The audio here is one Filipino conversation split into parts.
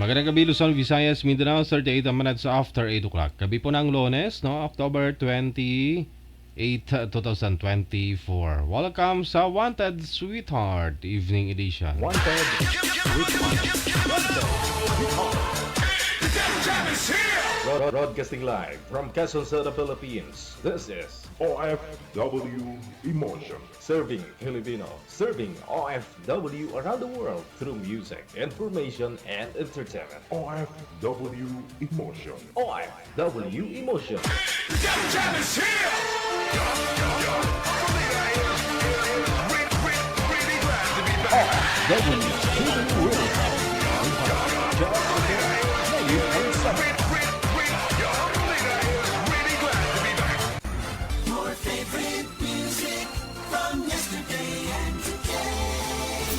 Magandang gabi Luzon, Visayas, Mindanao, 38 minutes after 8 o'clock. Gabi po ng Lunes, no? October 28, 2024. Welcome sa Wanted Sweetheart Evening Edition. Wanted Sweetheart. Broadcasting live from Quezon City, Philippines. This is OFW Emotion. Serving Filipino, serving OFW around the world through music, information, and entertainment. OFW Emotion. OFW Emotion.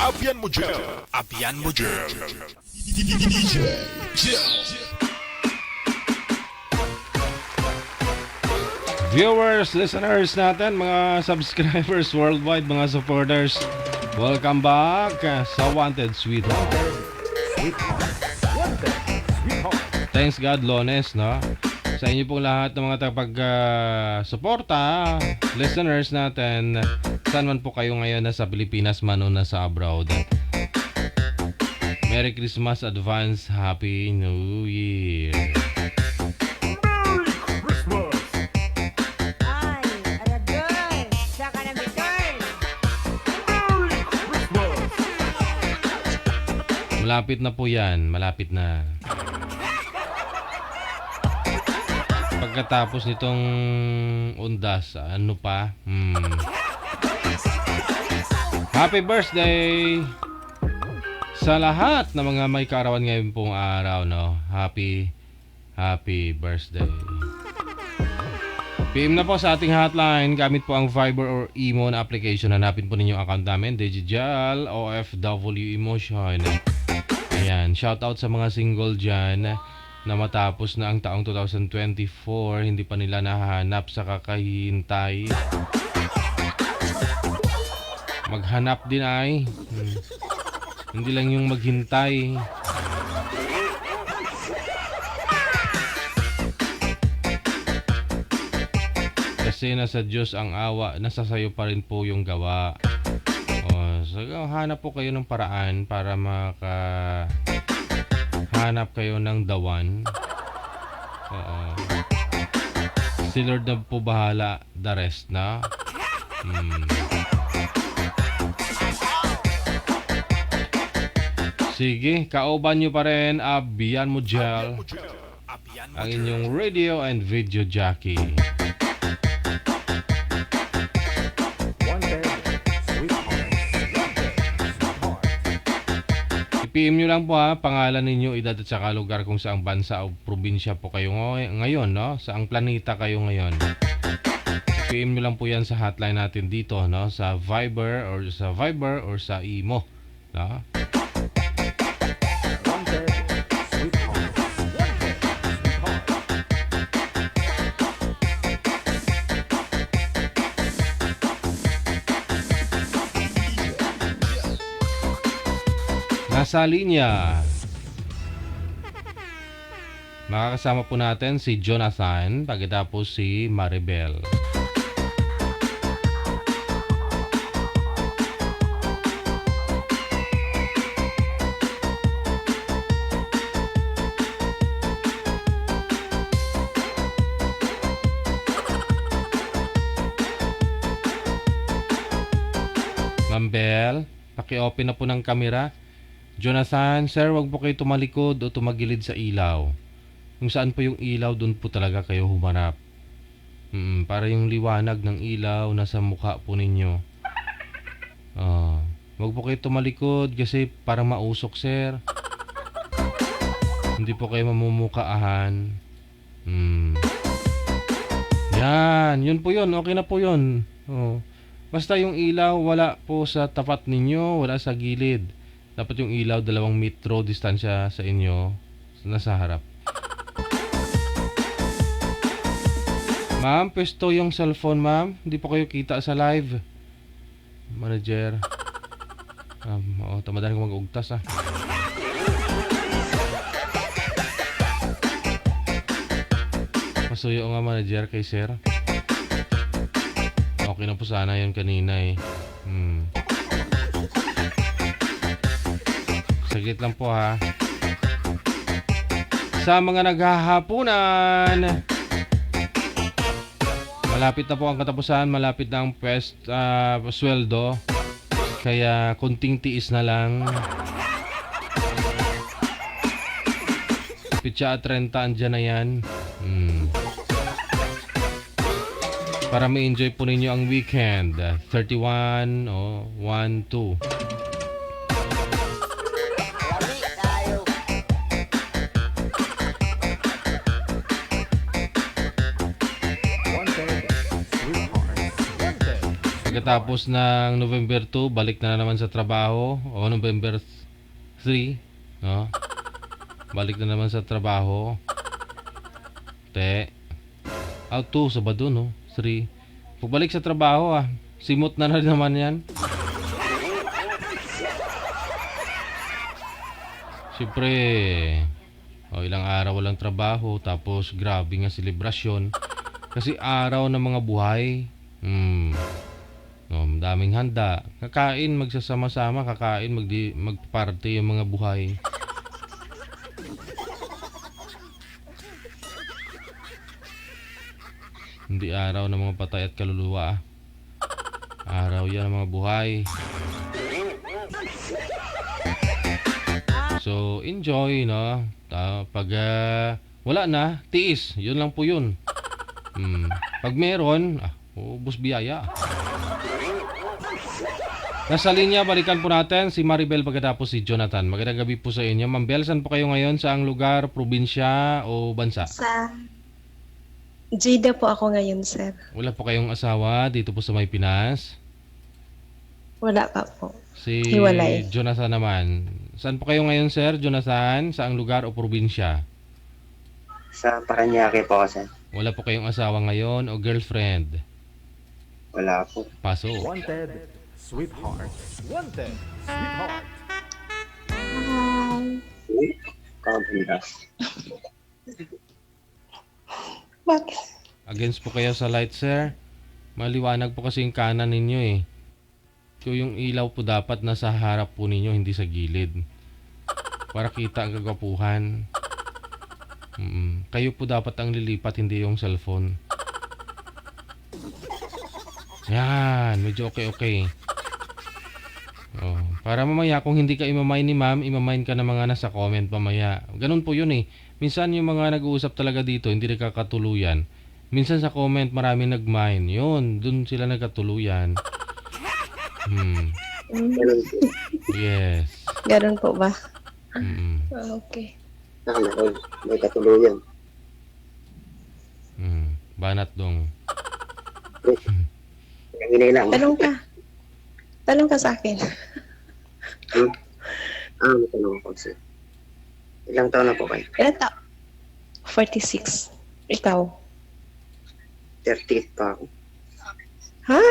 Abian mo dyan. Abian mo dyan. DJ Viewers, listeners natin, mga subscribers worldwide, mga supporters, welcome back sa Wanted Sweetheart. Thanks God, Lunes, no? Sa inyo pong lahat ng mga suporta, listeners natin, saan man po kayo ngayon, nasa Pilipinas man o nasa abroad. Merry Christmas, advance, Happy New Year. Malapit na po yan, malapit na. Pagkatapos nitong undas, ano pa? Happy birthday sa lahat ng mga may kaarawan ngayon pong araw, no? Happy birthday. PM na po sa ating hotline. Gamit po ang Viber or Imo na application. Hanapin po ninyo ang account namin, Digital OFW Emotion. Ayan, shoutout sa mga single dyan na matapos na ang taong 2024, hindi pa nila nahanap sa kakahintay. Maghanap din ay. Hindi lang yung maghintay. Kasi nasa Diyos ang awa, nasa sayo pa rin po yung gawa. So, hanap po kayo ng paraan para hanap kayo ng dawan. Si Lord na po bahala, the rest na. Sige, kauban nyo pa rin, Abian mo Gel, ang inyong radio and video jockey. PM nyo lang po ha, pangalan ninyo, edad at saka lugar kung saang bansa o probinsya po kayo ngayon, no? Saang planeta kayo ngayon. PM nyo lang po yan sa hotline natin dito, no? Sa Viber or sa Imo, no? Nasa linya, makakasama po natin si Jonathan, pagkatapos si Maribel. Ma'am Bel, paki-open na po ng kamera. Jonathan, sir, wag po kayo tumalikod o tumagilid sa ilaw. Kung saan po yung ilaw, doon po talaga kayo humarap. Para yung liwanag ng ilaw nasa mukha po ninyo. Wag po kayo tumalikod kasi parang mausok, sir. Hindi po kayo mamumukaahan. Yan, yun po yun. Okay na po yun. Basta yung ilaw, wala po sa tapat ninyo, wala sa gilid. Dapat yung ilaw 2 metro distansya sa inyo, nasa harap. Ma'am, pwesto yung cellphone, ma'am. Hindi po kayo kita sa live. Manager. Oo, tamadan ko mag-ugtas Pasuyo nga manager kay sir. Okay na po sana yun kanina eh. Saglit lang po ha. Sa mga naghahapunan, malapit na po ang katapusan, malapit na ang sweldo. Kaya kunting tiis na lang. Pitsa at 30 andyan na yan. Para ma-enjoy po ninyo ang weekend. 31 o 1, 2. Pagkatapos ng November 2, balik na naman sa trabaho. O November 3, no? Balik na naman sa trabaho. Out 2, Sabado, no? 3. Pagbalik sa trabaho, simot na rin naman yan. Siyempre, ilang araw walang trabaho, tapos grabe nga selebrasyon. Kasi araw ng mga buhay. Daming handa. Kakain, magsasama-sama, kakain, magparty yung mga buhay. Hindi araw ng mga patay at kaluluwa. Araw yan ng mga buhay. So, enjoy, no? Pag wala na, tiis. Yun lang po yun. Pag meron, ubos biyaya. Nasa linya, balikan po natin si Maribel pagkatapos si Jonathan. Magandang gabi po sa inyo. Ma'am Bel, saan po kayo ngayon? Saang lugar, probinsya o bansa? Sa Jeddah po ako ngayon, sir. Wala po kayong asawa dito po sa may Pinas? Wala pa po. Si Hiwalay. Jonathan naman. Saan po kayo ngayon, sir? Jonathan, saang lugar o probinsya? Sa Paranaque po ako, sir. Wala po kayong asawa ngayon o girlfriend? Wala po. Paso. Wanted, sweetheart. Wanted, sweetheart. Kabulas. Bakit? Against po kayo sa light, sir? Maliwanag po kasi yung kanan ninyo eh. So yung ilaw po dapat nasa harap po ninyo, hindi sa gilid. Para kita ang kagwapuhan. Kayo po dapat ang lilipat, hindi yung cellphone. Yan, medyo okay. Para mamaya kung hindi ka imamain ni ma'am, imamain ka ng mga nasa comment mamaya. Ganun po yun eh. Minsan yung mga nag-uusap talaga dito, hindi nagkakatuluyan. Minsan sa comment marami nag-mine. Yun, dun sila nagkatuluyan. Ganun po. Yes. Ganun po ba? Okay. May katuluyan. Banat dong. Hinay lang. Tanong ka sa akin. May tanong ako, sir. Ilang taon na po kayo? Ilan taon? 46. Ikaw? 38 pa ako. Ha?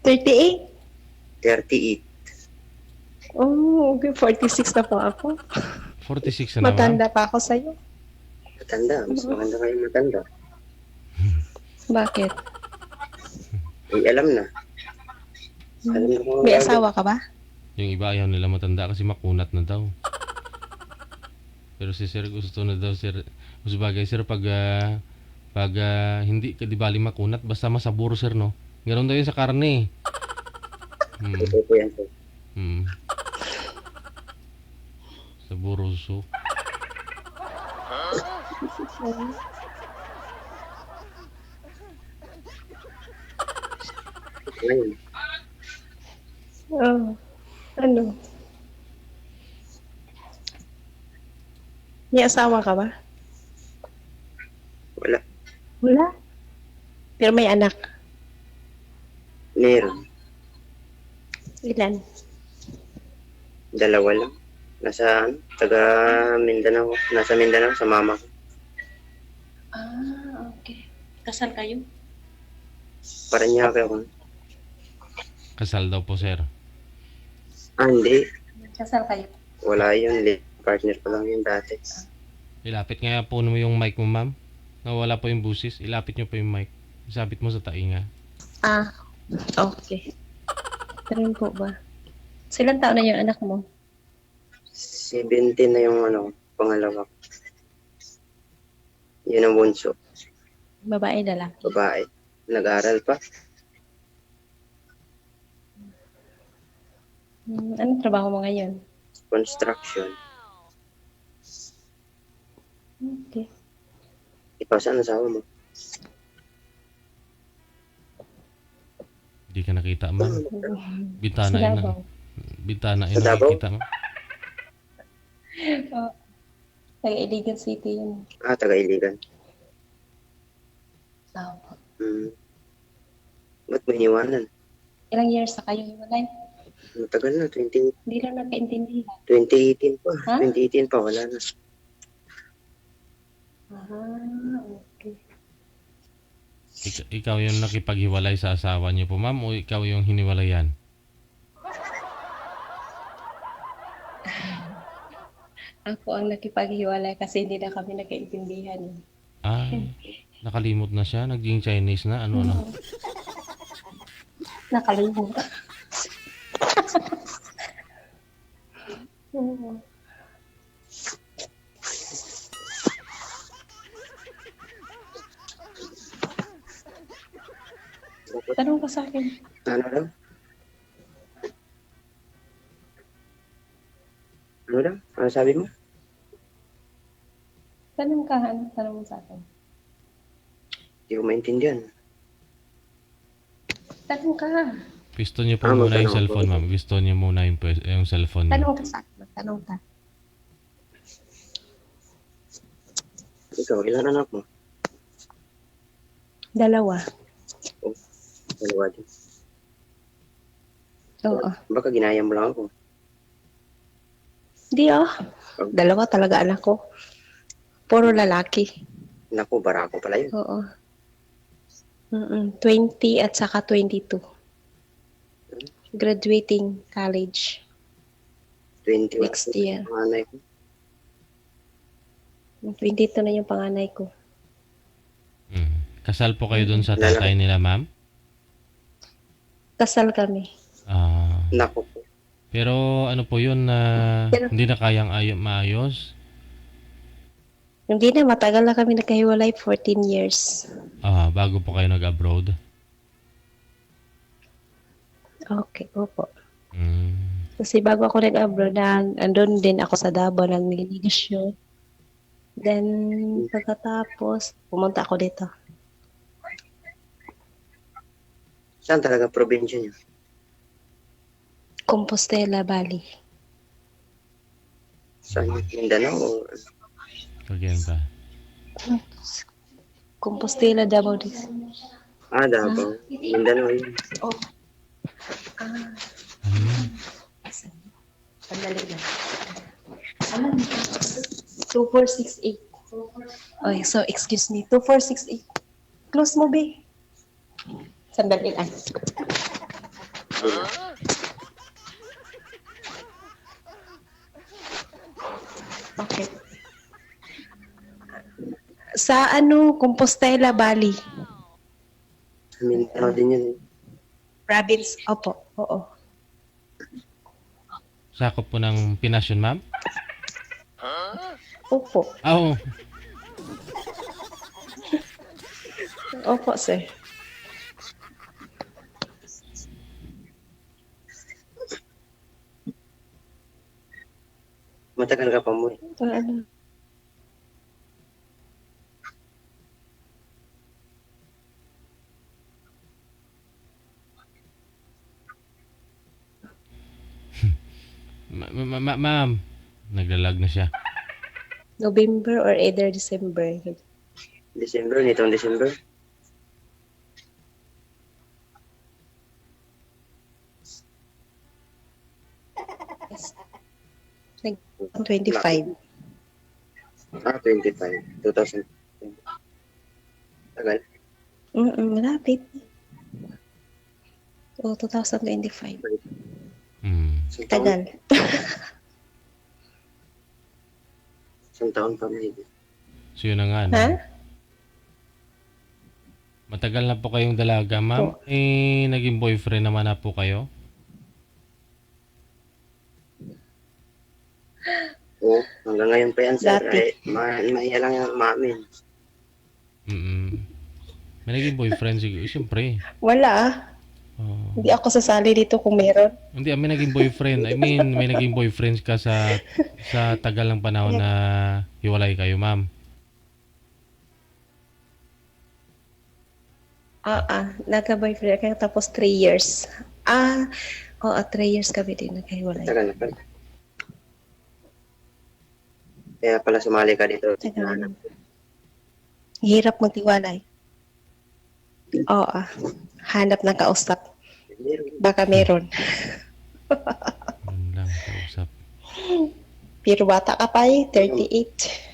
38? 38. Oh, okay. 46 na po ako. 46 na naman. Matanda pa ako sa'yo. Matanda. Mas maganda kayo matanda. Bakit? Alam na. Alam na kung May asawa ka ba? Yung iba ayaw nila matanda kasi makunat na daw. Pero si sir gusto na daw, sir. Mas bagay sir pag hindi ka di bali makunat basta masaburo, sir, no? Ganun daw yun sa karne. ito po yan, sir. Saburoso. Ngayon, Oh. Ano? May asawa ka ba? wala. Wala. Pero may anak. Meron. Ilan? Dalawa lang. Nasa, taga Mindanao. Nasa Mindanao, sa mama ko. Okay. Kasal kayo? Paranaque ako. Kasal daw po, sir. Hindi. Kasal kayo? Wala yun. Partner ko lang yun dati. Ilapit nga po mo yung mic mo, ma'am. Nawala po yung busis. Ilapit nyo po yung mic. Isabit mo sa tainga. Ah, okay. Ganun po ba? Silang taon na yung anak mo? 17 na yung pangalawa. Yun ang bunso. Babae, lalaki. Babae. Nag-aaral pa. Anong trabaho mo ngayon? Construction. Okay. Ikaw, saan asawa mo? Hindi ka nakita, ma'am. Bintana Sa yun. Davao. Bintana Sa yun Davao? nakikita mo. Oh, Iligan City yun. Taga-Iligan. Davao. Ba't mo iniwanan? Ilang years na kayo hiwalay? Matagal na, Hindi lang nakaintindihan. 2018 pa. Ha? 2018 pa, wala na. Okay. Ikaw yung nakipaghiwalay sa asawa niyo po, ma'am, o ikaw yung hiniwalayan? Ako ang nakipaghiwalay kasi hindi na kami nakaintindihan. Ay, nakalimot na siya. Naging Chinese na. Ano na? Nakalimot. Oo. Tanong ka sa akin. Ano daw? Ano daw? Ano sabi mo? Tanong ka. Anong tanong mo sa akin? Hindi ko maintindihan. Tanong ka. Pisto niyo po Ah, muna yung magtanong cellphone, ako. ma'am. Pisto niyo muna yung cellphone niyo. Tanong ka sa akin. Tanong ka. Ikaw, ilan anak mo? Dalawa. Dalawa din. Oo. Baka ginaya mo lang ako. Di Dalawa talaga anak ko. Puro lalaki. Naku, barako pala yun. Oo. 20 at saka 22. Graduating college 21. next year. Panganay ko. 22 na yung panganay ko. Kasal po kayo dun sa tatay nila, ma'am? Kasal kami. Ah, Naku po. pero ano po yun na Pero- hindi na kayang maayos? Hindi na, matagal na kami nagkahiwalay, 14 years. Bago po kayo nag-abroad? Okay, opo. Mm. Kasi bago ako nag-abroad, andun din ako sa Davao, nag-negosyo. Then, pagkatapos, pumunta ako dito. Saan talaga probinsya niyo? Compostela Valley. Saan? Mindanao o Again pa. Compostela, Davao dito. Davao? Mindanao yun. Oh. Ano yun? Sandali lang. 2468. Okay, so excuse me. 2468. Close mo, be. Sandali lang. Okay. Sa Compostela Valley. Mindanao din yun. Province. Opo. Oo. Sakop po ng Pinas yun, ma'am? Opo. Oo. Opo, sir. Matagal ka pa mo eh. Ano? Ma'am, naglalag na siya. November or either December. December, nitong December. Yes. 25. 25. 2000. Tagal. Malapit. Oh, 2025. Isang taon, Tagal. isang taon pa may. So yun na nga, no? Ha? Matagal na po kayong dalaga, ma'am. Naging boyfriend naman na po kayo? Oo, hanggang ngayon pa yan, sir. Dati. Ay, mahiya lang yung umamin. May naging boyfriend siguro. Siyempre. Wala ah. Oh. Hindi ako sasali dito kung meron. Hindi, may naging boyfriend. I mean, may naging boyfriend ka sa tagal ng panahon na hiwalay kayo, ma'am. Nagka-boyfriend ka tapos 3 years. Oo, 3 years kami din nagkahiwalay. Tagal na pala. Kaya pala sumali ka dito. Tagal. Hirap magtiwalay. Oo, hanap ng kausap. Baka meron. Yun lang, kausap. Pero bata ka pa 38.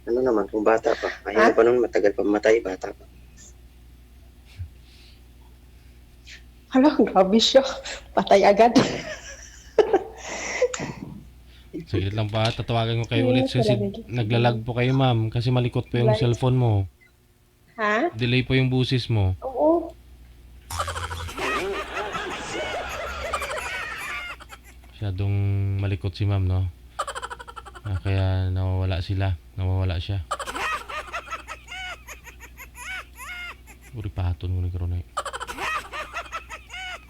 Ano naman, kung bata pa. Ayaw pa nun, matagal pa matay, bata pa. Hala, grabe siya. Patay agad. Sige lang pa, tatawagan ko kayo ulit kasi naglalag po kayo, ma'am. Kasi malikot po yung cellphone mo. Ha? Delay po yung busis mo. Oo. Masyadong malikot si ma'am, no? Kaya nawawala siya. Uri pahaton mo ni Karonay.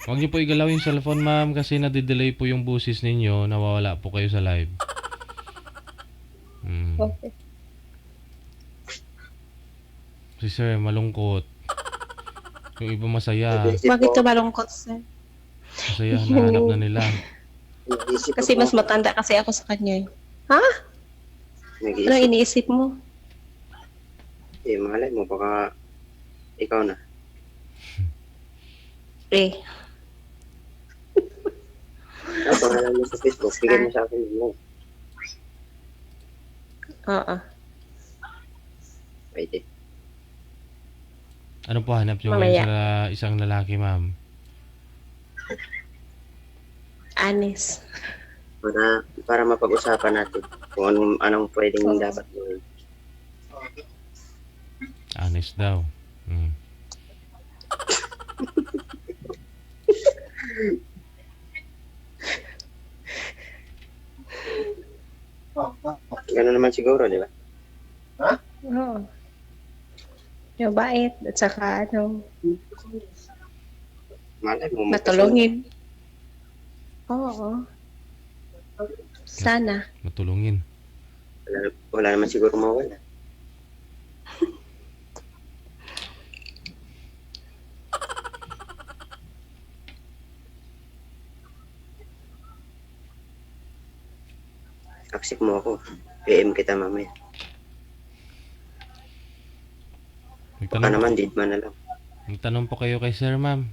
Huwag niyo po igalaw yung cellphone, ma'am, kasi nadidelay po yung busis ninyo. Nawawala po kayo sa live. Okay. Si sir, malungkot. Yung iba masaya. Bakit ka malungkot, sir? Masaya, nahanap na nila. Kasi mas matanda kasi ako sa kanya. Ha? Nag-iisip. Anong iniisip mo? Malay mo, baka ikaw na. Pangalan mo sa Facebook, bigyan mo sa akin mo. Oo. Pwede. Ano po hanap nyo Mamaya. ngayon sa isang lalaki, ma'am? Anis. Para mapag-usapan natin kung anong pwedeng dapat gawin. Honest daw. Gano'n naman siguro, di ba? Oo. Yung bait. At saka Malay mo, matulungin. Oo. Sana. Matulungin. Wala naman siguro mawala. Accept mo ako. PM kita mamaya. Baka naman, dead man na lang. Magtanong po kayo kay sir, ma'am.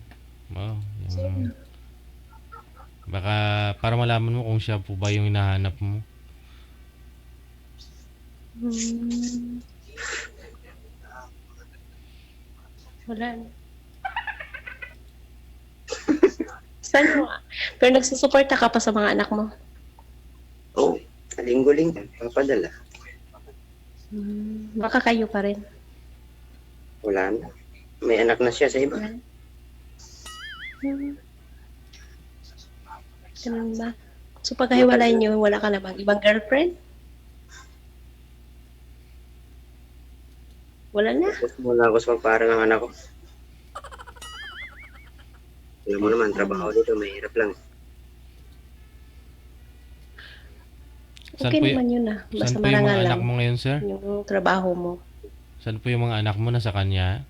Baka para malaman mo kung siya po ba yung hinahanap mo. Wala na. Saan mo? Pero nagsusuporta ka pa sa mga anak mo? Oo. Linggo-linggo. Papadala. Baka kayo pa rin. Wala na. May anak na siya sa iba. Ganun ba? So pagkahiwalay niyo, wala ka namang ibang girlfriend? Wala na. Wala ako sa pagparang ang anak ko. Alam mo naman, trabaho dito, mahirap lang. Okay naman yun ah. Basta Saan po yung marangal mga lang anak mo ngayon, sir? yung trabaho mo. Saan po yung mga anak mo? Nasa kanya?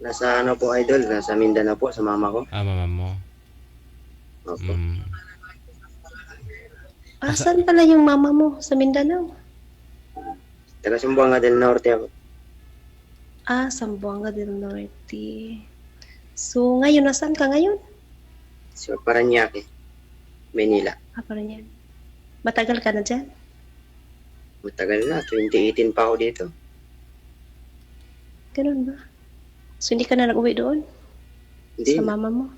Nasa ano po, idol? Nasa Mindanao po, sa mama ko. Mama mo. Opo. Saan pala yung mama mo? Sa Mindanao? Taga Zamboanga del Norte ako. Zamboanga del Norte. So, ngayon, nasaan ka ngayon? So, Paranaque, Manila. Parang yan. Matagal ka na dyan? Matagal na, 2018 pa ako dito. Ganun ba? So, hindi ka na nag-uwi doon? Hindi Sa na, mama mo?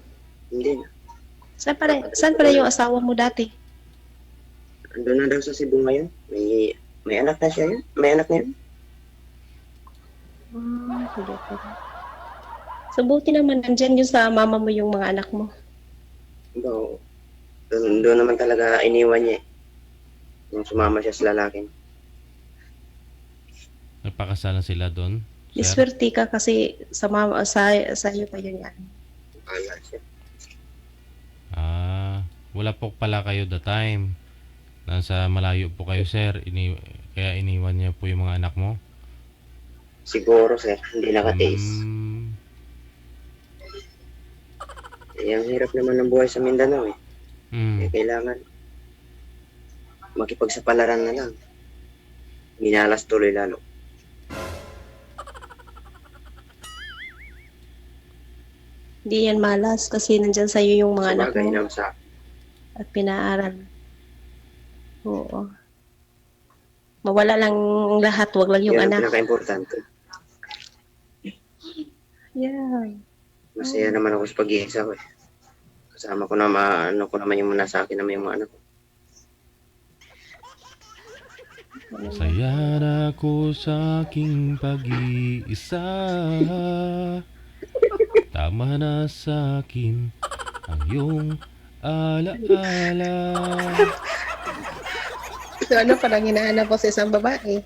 hindi na. Saan pala yung asawa mo dati? Andun na daw sa Cebu ngayon. May anak na siya yun. May anak na yun. Hindi pa. So, buti naman nandyan yung sa mama mo yung mga anak mo. Oo. Doon naman talaga iniwan niya eh. Nung sumama siya sa lalaki. Nagpakasal na sila doon, sir? Iswerte ka kasi sa mama, sa iyo pa yun yan. Wala siya. Wala po pala kayo the time. Nasa malayo po kayo, sir. Kaya iniwan niya po yung mga anak mo? Siguro sir, hindi nakatiis. Hmm. Ang hirap naman ng buhay sa Mindanao eh. Kailangan makipagsapalaran na lang. Minalas tuloy lalo. Hindi yan malas kasi nandyan sa iyo yung mga anak Sabagay mo naman sa at pinaaral. Oo. Mawala lang lahat, wag lang yung yun ang anak. pinaka-importante. Yeah. Masaya naman ako sa pag-iisa ko eh. Kasama ko na ano ko naman yung nasa akin naman yung mga anak ko. Saya na ako sa aking pag-iisa. Tama na sa akin ang iyong alaala. So ano pa lang hinahanap mo sa isang babae?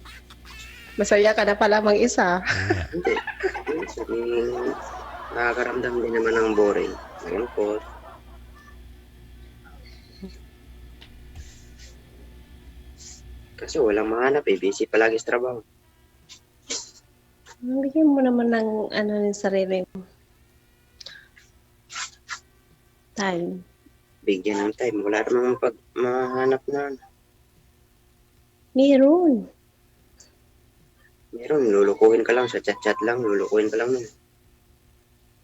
Masaya ka na pala mang isa. Hindi. Nakakaramdam din naman ng boring. Malungkot. Kasi walang mahanap eh. Busy palagi sa trabaho. Bigyan mo naman ng ano ng sarili mo. Time. Bigyan ng time. Wala namang mahanap na. Meron. Meron, lulukuhin ka lang sa chat-chat lang. Lulukuhin ka lang nun.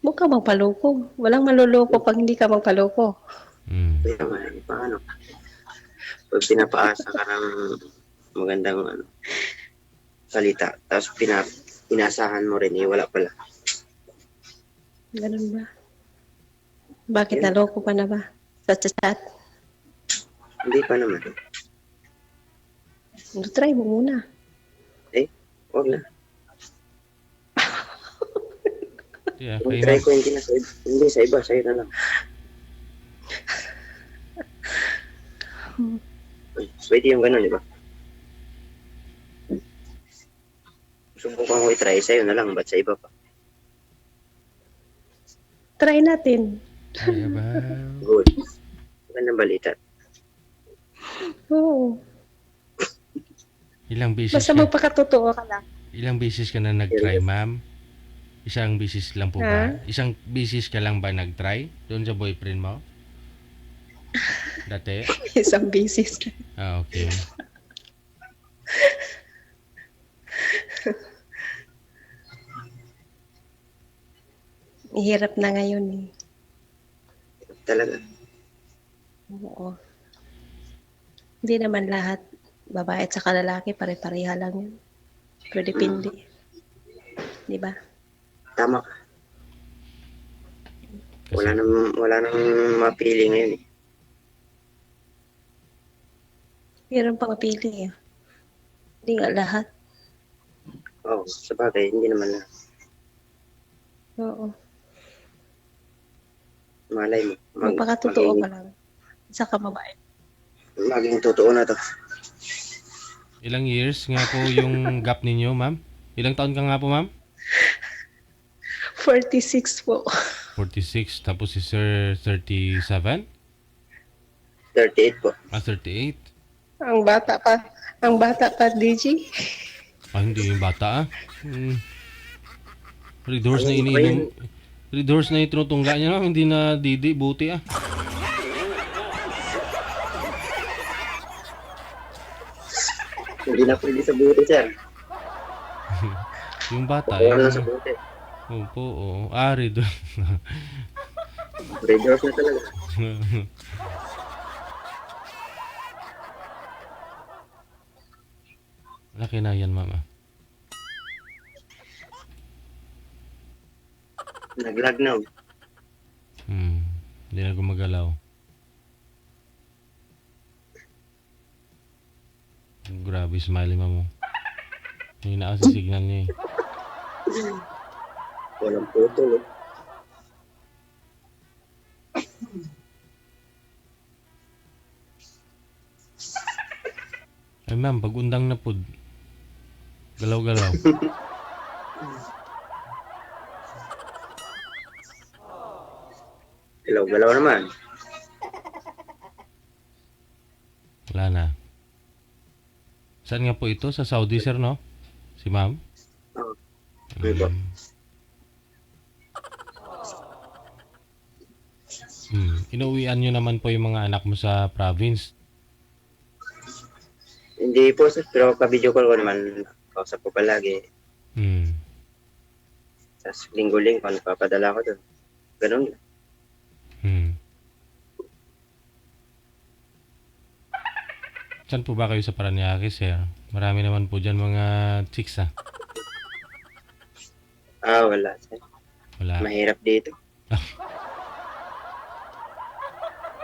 Huwag ka magpaloko. Walang maluloko pag hindi ka magpaloko. Kaya nga, paano? Pag pinapaasa ka ng magandang salita, tapos pinasahan mo rin, wala pala. Ganun ba? Bakit naloko ka na ba? Sa chat? Hindi pa naman. Try mo muna. Huwag na. Yeah, Kung kayo try na. ko hindi sa iba, sa'yo na lang. Pwede yung gano'n, di ba? Subukan ko i-try sa'yo na lang, ba't sa iba pa? Try natin. Ay, aba. Good. Magandang balita. Oo. Ilang beses Basta ka? magpakatotoo ka lang. Ilang beses ka na nag-try, ma'am? Isang beses lang po ba? Isang beses ka lang ba nag-try doon sa boyfriend mo? Dati? Isang basis. Okay. Hirap na ngayon eh. Talaga. Oo. Hindi naman lahat babae at saka lalaki pare-pareha lang yun. Pero depende. Di ba? Tama ka. Kasi, Wala nang mapili ngayon eh. Meron pang mapili eh. Hindi nga lahat. Oo, sa bagay, hindi naman na. Oo. Malay mo. Magpakatotoo ka lang. Isa ka babae. Maging totoo na to. ilang years nga po yung gap ninyo, ma'am? Ilang taon ka nga po, ma'am? 46 po. 46, tapos si Sir 37? 38 po. 38? Ang bata pa. Ang bata pa, DJ. Hindi yung bata, ah. Red horse na iniinom. Red horse na itinutungga niya, ma'am. Hindi na didi, buti, ah. Hindi na pwede sa buti, sir. Yung bata, Wala na yung... sa buti. Opo, oo. Red horse. Red horse na talaga. Laki na yan, ma'am, ah. Naglag na. Hindi na gumagalaw. Grabe, smiley mo. Hindi na kasi signal niya eh. Walang putol. Oh. Ay ma'am, pag undang na po. Galaw-galaw. Galaw-galaw naman. Wala na. Saan nga po ito? Sa Saudi, sir, no? Si ma'am? Oo. Ano ba? Inuwian nyo naman po yung mga anak mo sa province. Hindi po sir, pero pa-video call ko naman. Kausap ko palagi. Hmm. Tapos linggo-linggo, papadala ko doon. Ganun. Hmm. Saan po ba kayo sa Paranaque, sir? Marami naman po dyan mga chicks, ah. Wala sir. Wala. Mahirap dito.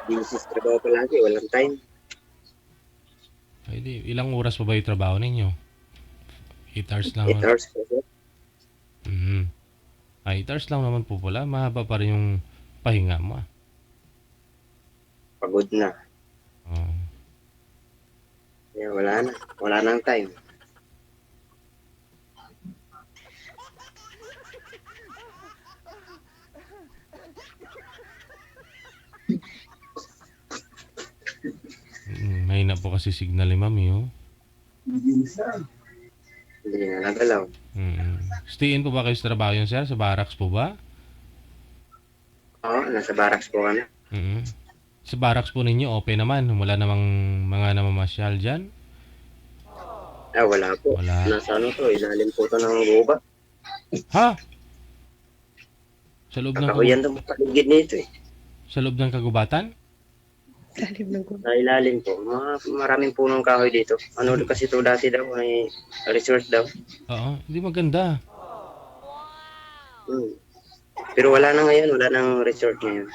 Busy sa trabaho palagi, walang time. Ay, di, ilang oras pa ba yung trabaho ninyo? 8 hours lang. 8 hours po sir. Mhm. 8 hours lang naman po pala. Mahaba pa rin yung pahinga mo, ah. Pagod na. Oh. Kaya wala na. Wala nang time. Mahina po kasi signal ni mami, oh. Hindi na nagalaw. Stay-in po ba kayo sa trabaho yun, sir? Sa barracks po ba? Oo, nasa barracks po kami. Mhm. Sa barracks po ninyo, open naman. Wala namang mga namamasyal dyan. Wala po. Wala. Nasa ano to, ilalim po to ng guba. Ha? Sa loob ng, Kakahuyan to paligid nito eh. sa loob ng kagubatan? Lalim ng gulo. Sa ilalim po. Maraming punong kahoy dito. Ano kasi to dati daw, ay resort daw. Oo, hindi maganda. Hmm. Pero wala na ngayon, wala nang resort ngayon.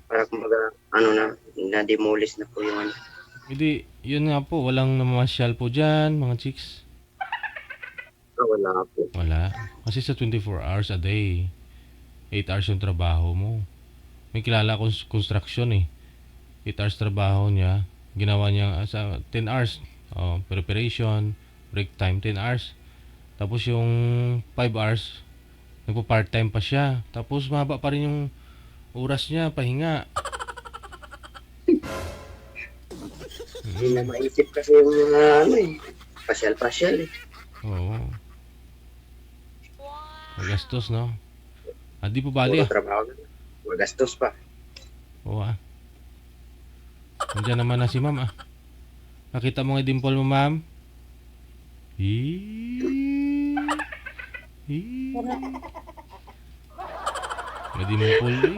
Para kumbaga, ano na-demolish na po yung ano. Hindi, yun nga po, walang namamasyal po dyan, mga chicks. Wala po. Wala. Kasi sa 24 hours a day, 8 hours yung trabaho mo. May kilala akong construction eh. 8 hours trabaho niya, ginawa niya sa 10 hours. Preparation, break time, 10 hours. Tapos yung 5 hours, nagpo-part-time pa siya. Tapos mahaba pa rin yung oras niya, pahinga. Hindi na maisip kasi yung mga ano eh. Pasyal-pasyal eh. Oo. Magastos, no? Di po bali Puro ah. trabaho na. Magastos pa. Oo ah. Nandiyan naman na si ma'am ah. Nakita mo nga dimple mo, ma'am? May dimple.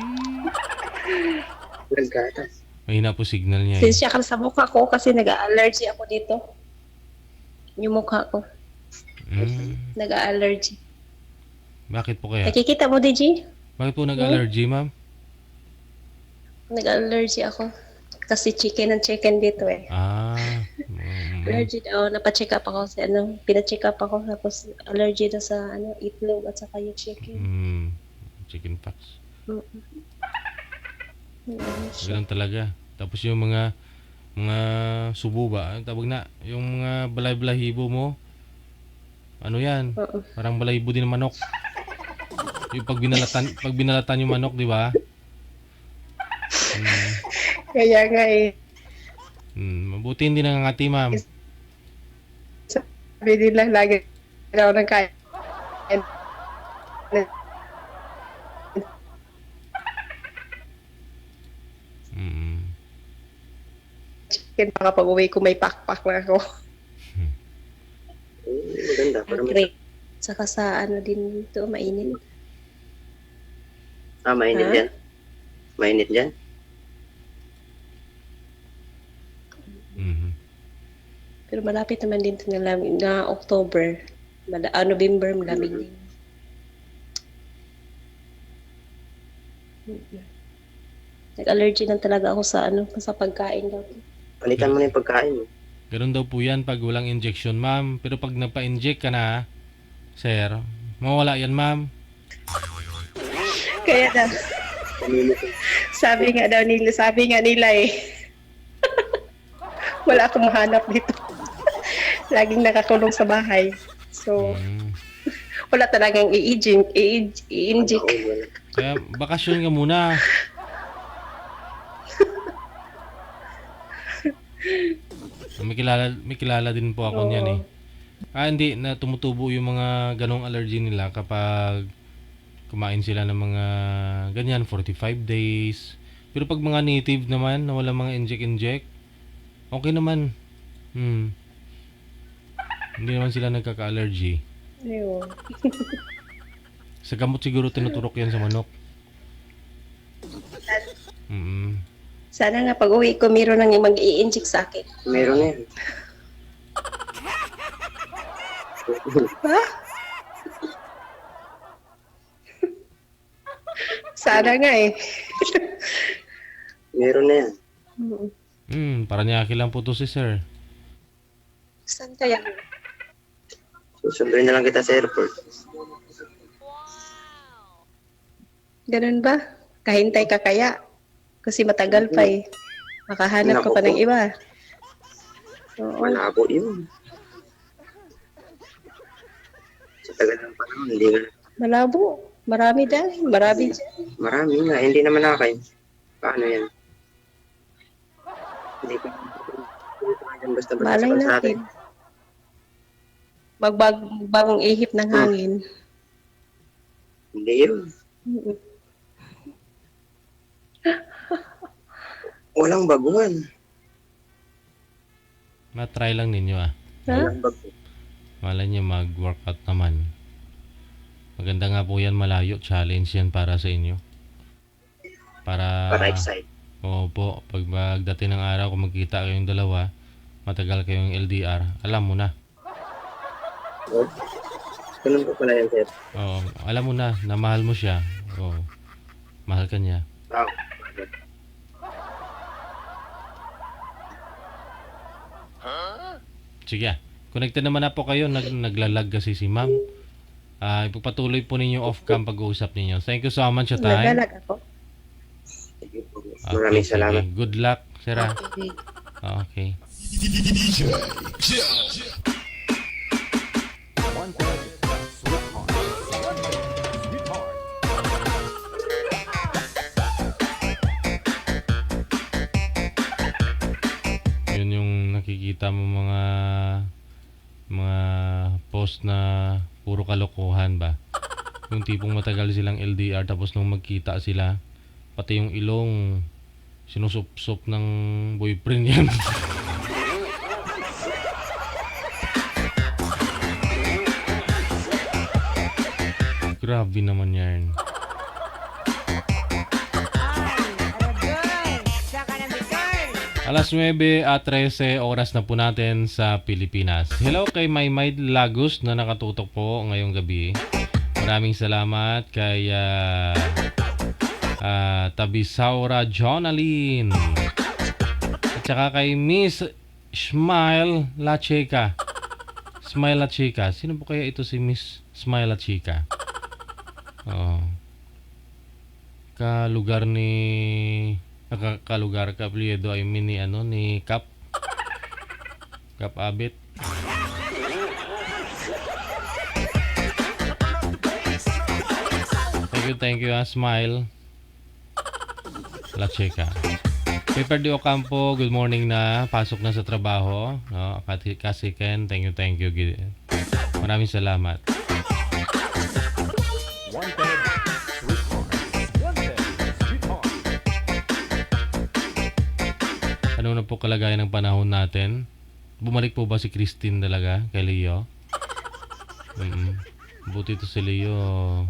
Nagkatas. Mahina po signal niya eh. Sinsya ka sa mukha ko kasi nag-allergy ako dito. Yung mukha ko, nag-allergy. Bakit po kaya? Nakikita mo, DJ? Bakit po nag-allergy, ma'am? Nag-allergy ako. Kasi chicken and chicken dito eh. Allergy daw, napacheck up ako sa pina-check up ako tapos allergy na sa itlog at saka yung chicken. Chicken pox. Siya. Ganun talaga. Tapos yung mga subo ba? Tawag na, yung mga balay-balahibo mo. Ano yan? Parang balahibo din ng manok. Yung pag binalatan yung manok, di ba? Kaya nga eh. Mabuti hindi nangangati, ma'am. Sabi nila lagi daw ng kain. Chicken pa kapag uwi ko may pakpak na ako. Maganda. Pero may... Great. Saka sa din dito, mainit. mainit Ha? dyan? Mainit dyan? Pero malapit naman din ito na October. November, malamig din. Nag-allergy lang talaga ako sa sa pagkain daw. Palitan mo na yung pagkain mo. Ganun daw po yan pag walang injection, ma'am. Pero pag nagpa-inject ka na, sir, mawala yan, ma'am. Kaya na, sabi nga nila eh. Wala akong mahanap dito. Laging nakakulong sa bahay. So, Mm. wala talagang i-inject. Kaya bakasyon ka muna. May kilala din po ako Oo. niyan eh. Hindi na tumutubo yung mga ganong allergy nila kapag kumain sila ng mga ganyan 45 days. Pero pag mga native naman na wala mga inject, okay naman. Hindi naman sila nagkaka-allergy. Ayun. Sa gamot siguro tinuturok yan sa manok. Mm. Sana nga pag uwi ko, meron nang mag-i-inject sa akin. Meron na yan. Ha? Sana nga eh. Meron na yan. Paranaque lang po to si sir. Saan kaya? Susunduin na lang kita sa airport. Ganun ba? Kahintay ka kaya? Kasi matagal pa eh. Makahanap ka pa ng iba. Oo. Malabo yun. Sa tagal ng panahon, hindi nga. Malabo. Marami dyan. Marami dyan. Marami nga, hindi naman nakakain. Paano yan? Hindi ko basta-basta Malay sa natin. atin. Magbagong ihip ng hangin. Hindi yun. Mm-mm. Walang baguhan. Ma-try lang ninyo ah. Ha? Walang bago. Malay niyo mag-workout naman. Maganda nga po yan, malayo. Challenge yan para sa inyo. Para Excite. Opo, pag magdating ng araw kung magkita kayong dalawa, matagal kayong LDR, alam mo na. Oh. Ganun po pala yan, sir. Oo, alam mo na mahal mo siya. Oo, mahal ka niya. Wow. Sige, connected naman na po kayo. Naglalag kasi si ma'am. Ipagpatuloy po ninyo off-cam pag-uusap ninyo. Thank you so much sa time. Nagalag ako. Sige po. Okay, Maraming sige. salamat. Good luck, sir. ah. Okay. Okay. DJ Jel. Yun yung nakikita mo mga post na puro kalokohan ba. Yung tipong matagal silang LDR tapos nung magkita sila, pati yung ilong sinusup-sup ng boyfriend yan. Grabe naman yan. Alas 9:13 oras na po natin sa Pilipinas. Hello kay Maymay Lagos na nakatutok po ngayong gabi. Maraming salamat kay Tabisaura Jonaline. At saka kay Miss Smile La Chica. Smile La Chica. Sino po kaya ito si Miss Smile La Chica? Oh. Kalugar ka Pliedo ay ni Cap Abit. Thank you Smile La Chica. Paper de Ocampo, good morning na. Pasok na sa trabaho. No, kasi Ken, thank you. Maraming salamat. Wanted, sweetheart. Wanted, sweetheart. Ano na po kalagayan ng panahon natin? Bumalik po ba si Christine talaga kay Leo? Buti to si Leo,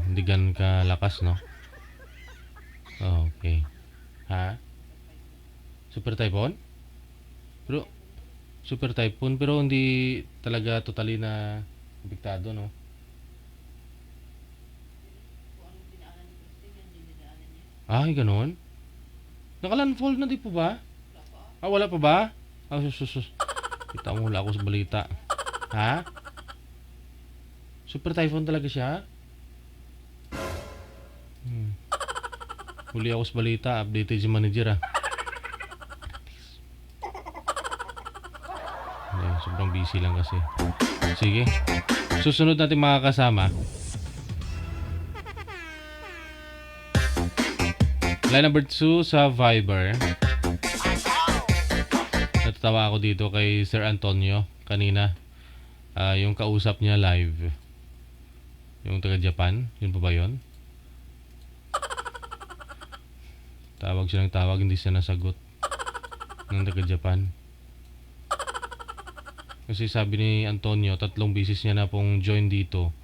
hindi gan ka lakas, no? Okay. Ha? Super typhoon? Pero hindi talaga totally na apektado, no? Ay, ganun? Nakalandfall na di po ba? Wala pa ba? Sus. Kita mo, hula ako sa balita. Ha? Super Typhoon talaga siya? Huli ako sa balita. Updated si manager, ah. Hindi, sobrang busy lang kasi. Sige. Susunod natin mga kasama. Line number 2 sa Viber. Natatawa ako dito kay Sir Antonio kanina. Yung kausap niya live. Yung taga Japan. Yun pa ba yun? Tawag siya ng tawag, hindi siya nasagot. Ng taga Japan. Kasi sabi ni Antonio, 3 beses niya na pong join dito.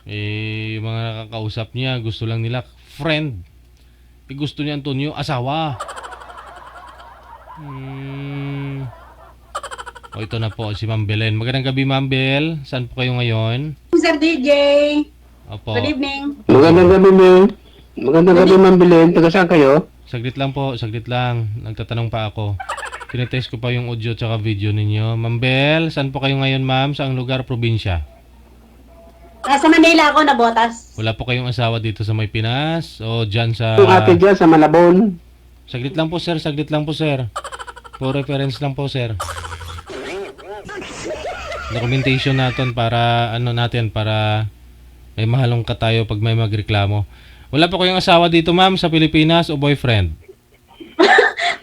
Yung mga nakakausap niya, gusto lang nila friend. Gusto niya Antonio, asawa. Ito na po si Ma'am Belen. Magandang gabi, Ma'am Bel. Saan po kayo ngayon? Sir DJ. Opo. Good evening. Magandang gabi, ma'am. Magandang gabi, ma'am Belen. Taga saan kayo? Saglit lang po, saglit lang. Nagtatanong pa ako. Tinetest ko pa yung audio tsaka video ninyo. Ma'am Bel, saan po kayo ngayon, ma'am? Saang lugar, probinsya? Nasa Manila ako na botas. Wala po kayong asawa dito sa May Pinas? O dyan sa... Yung ate dyan sa Malabon. Saglit lang po, sir. Saglit lang po, sir. For reference lang po, sir. Documentation natin para para may mahalong ka tayo pag may magreklamo. Wala po kayong asawa dito, ma'am, sa Pilipinas o boyfriend?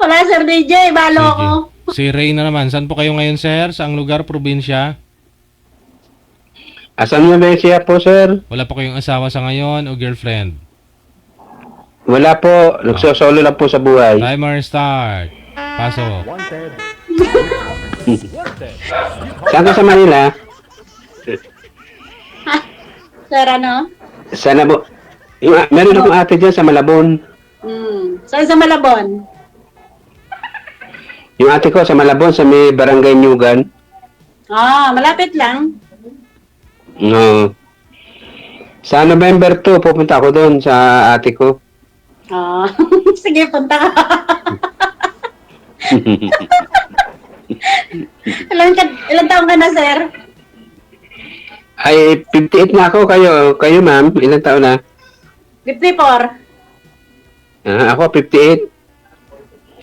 Wala, Sir DJ. Balo Sige. ako. Si Reyna naman. Saan po kayo ngayon, sir? Saang lugar, probinsya? Asan na ba siya po, sir? Wala po kayong asawa sa ngayon o girlfriend? Wala po. Nagsosolo lang po sa buhay. Timer start. Pasok. Wanted. Saan ka sa Manila? Sir, ano? Sana po. Meron akong ate dyan sa Malabon. Saan sa Malabon? Yung ate ko sa Malabon, sa may barangay Nyugan. Malapit lang. No. Sa November 2, pupunta ako doon sa ate ko. Sige, punta ka. Ilan taon ka na, sir? Ay, 58 na ako. Kayo ma'am, ilang taon na? 54. Ako, 58.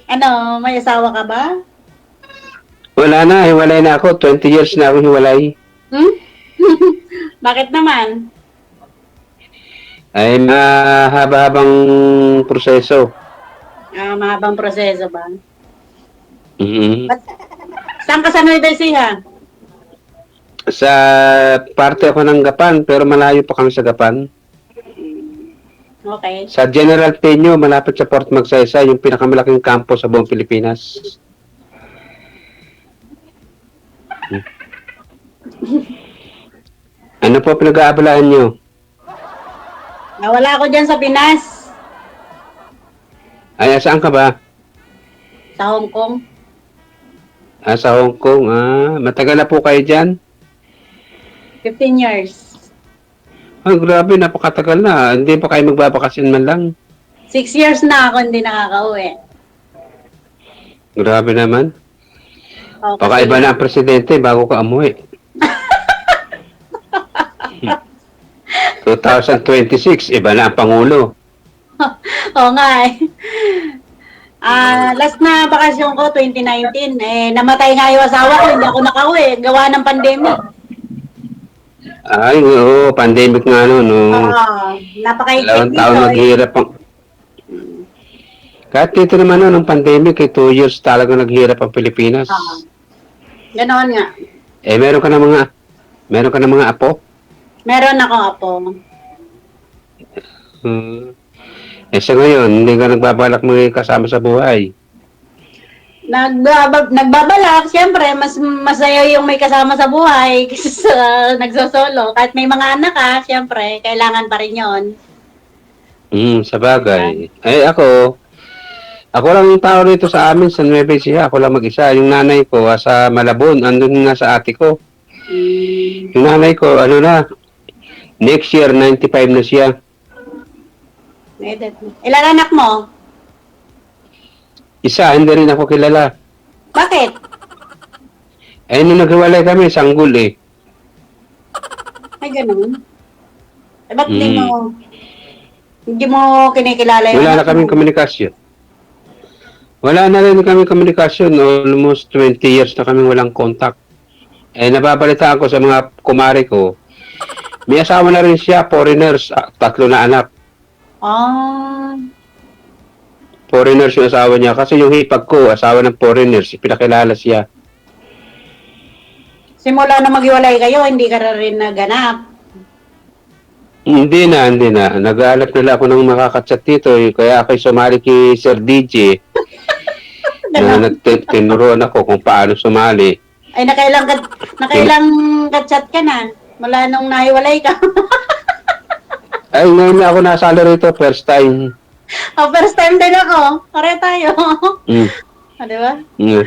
Ano, may asawa ka ba? Wala na, hiwalay na ako. 20 years na ako hiwalay. Bakit naman? Ay, mahaba-habang proseso. Mahabang proseso ba? Mhm. Saan ka sa Nueva Ecija? Sa parte ako ng Gapan, pero malayo pa kami sa Gapan. Okay. Sa General Peño, malapit sa Port Magsaysay, yung pinakamalaking kampo sa buong Pilipinas. Ano po pinag-aabalaan nyo? Nawala ako dyan sa Pinas. Ay, saan ka ba? Sa Hong Kong. Sa Hong Kong. Matagal na po kayo dyan? 15 years. Ay, grabe, napakatagal na. Hindi pa kayo magbabakasyon man lang. 6 years na ako hindi nakaka-uwi. Grabe naman. Oh, Baka kasi- iba na ang presidente bago ka umuwi. 2026, iba na ang Pangulo. Oo nga eh. Last na bakasyon ko, 2019. Namatay nga yung asawa ko, hindi ako nakauwi. Gawa ng pandemic. Ay, oo, pandemic nga noon. No. Napakahigpit Dalawang taon dito. naghihirap ang... Kahit dito naman noon, ng pandemic, 2 years talaga naghihirap ang Pilipinas. Ganoon nga. Meron ka na mga apo? Meron ako apo. Sa ngayon, hindi ka nagbabalak mga kasama sa buhay. Nagbabalak, siyempre, mas masaya yung may kasama sa buhay kaysa sa nagsosolo. Kahit may mga anak ka, siyempre, kailangan pa rin yun. Sa bagay. Ako lang yung tao rito sa amin, sa Nueva Ecija. Ako lang mag-isa. Yung nanay ko, sa Malabon, andun nga sa ate ko. Yung nanay ko, next year, 95 na siya. Ilan anak mo? Isa, hindi rin ako kilala. Bakit? Eh, nung naghiwalay kami, sanggol eh. Ay, ganun. Eh, ba't Mm. hindi mo kinikilala yung Wala na anak kaming mo? komunikasyon. Wala na rin kami komunikasyon. Almost 20 years na kami walang contact. Eh, nababalitaan ko sa mga kumari ko, may asawa na rin siya, foreigners, 3 na anak. Ah, Foreigners yung asawa niya. Kasi yung hipag ko, asawa ng foreigners, pinakilala siya. simula na maghiwalay kayo, hindi ka na rin naganap. Hindi na. Nag-aalap nila ako ng makakachat dito. Kaya ako'y sumali kay Sir DJ. na tinuruan ako kung paano sumali. Ay, nakailang ka-chat ka na mula nung nahiwalay ka. Ay, ngayon na ako nasali rito, first time. Oh, first time din ako. Pare tayo. Mm. Di ba? Mm.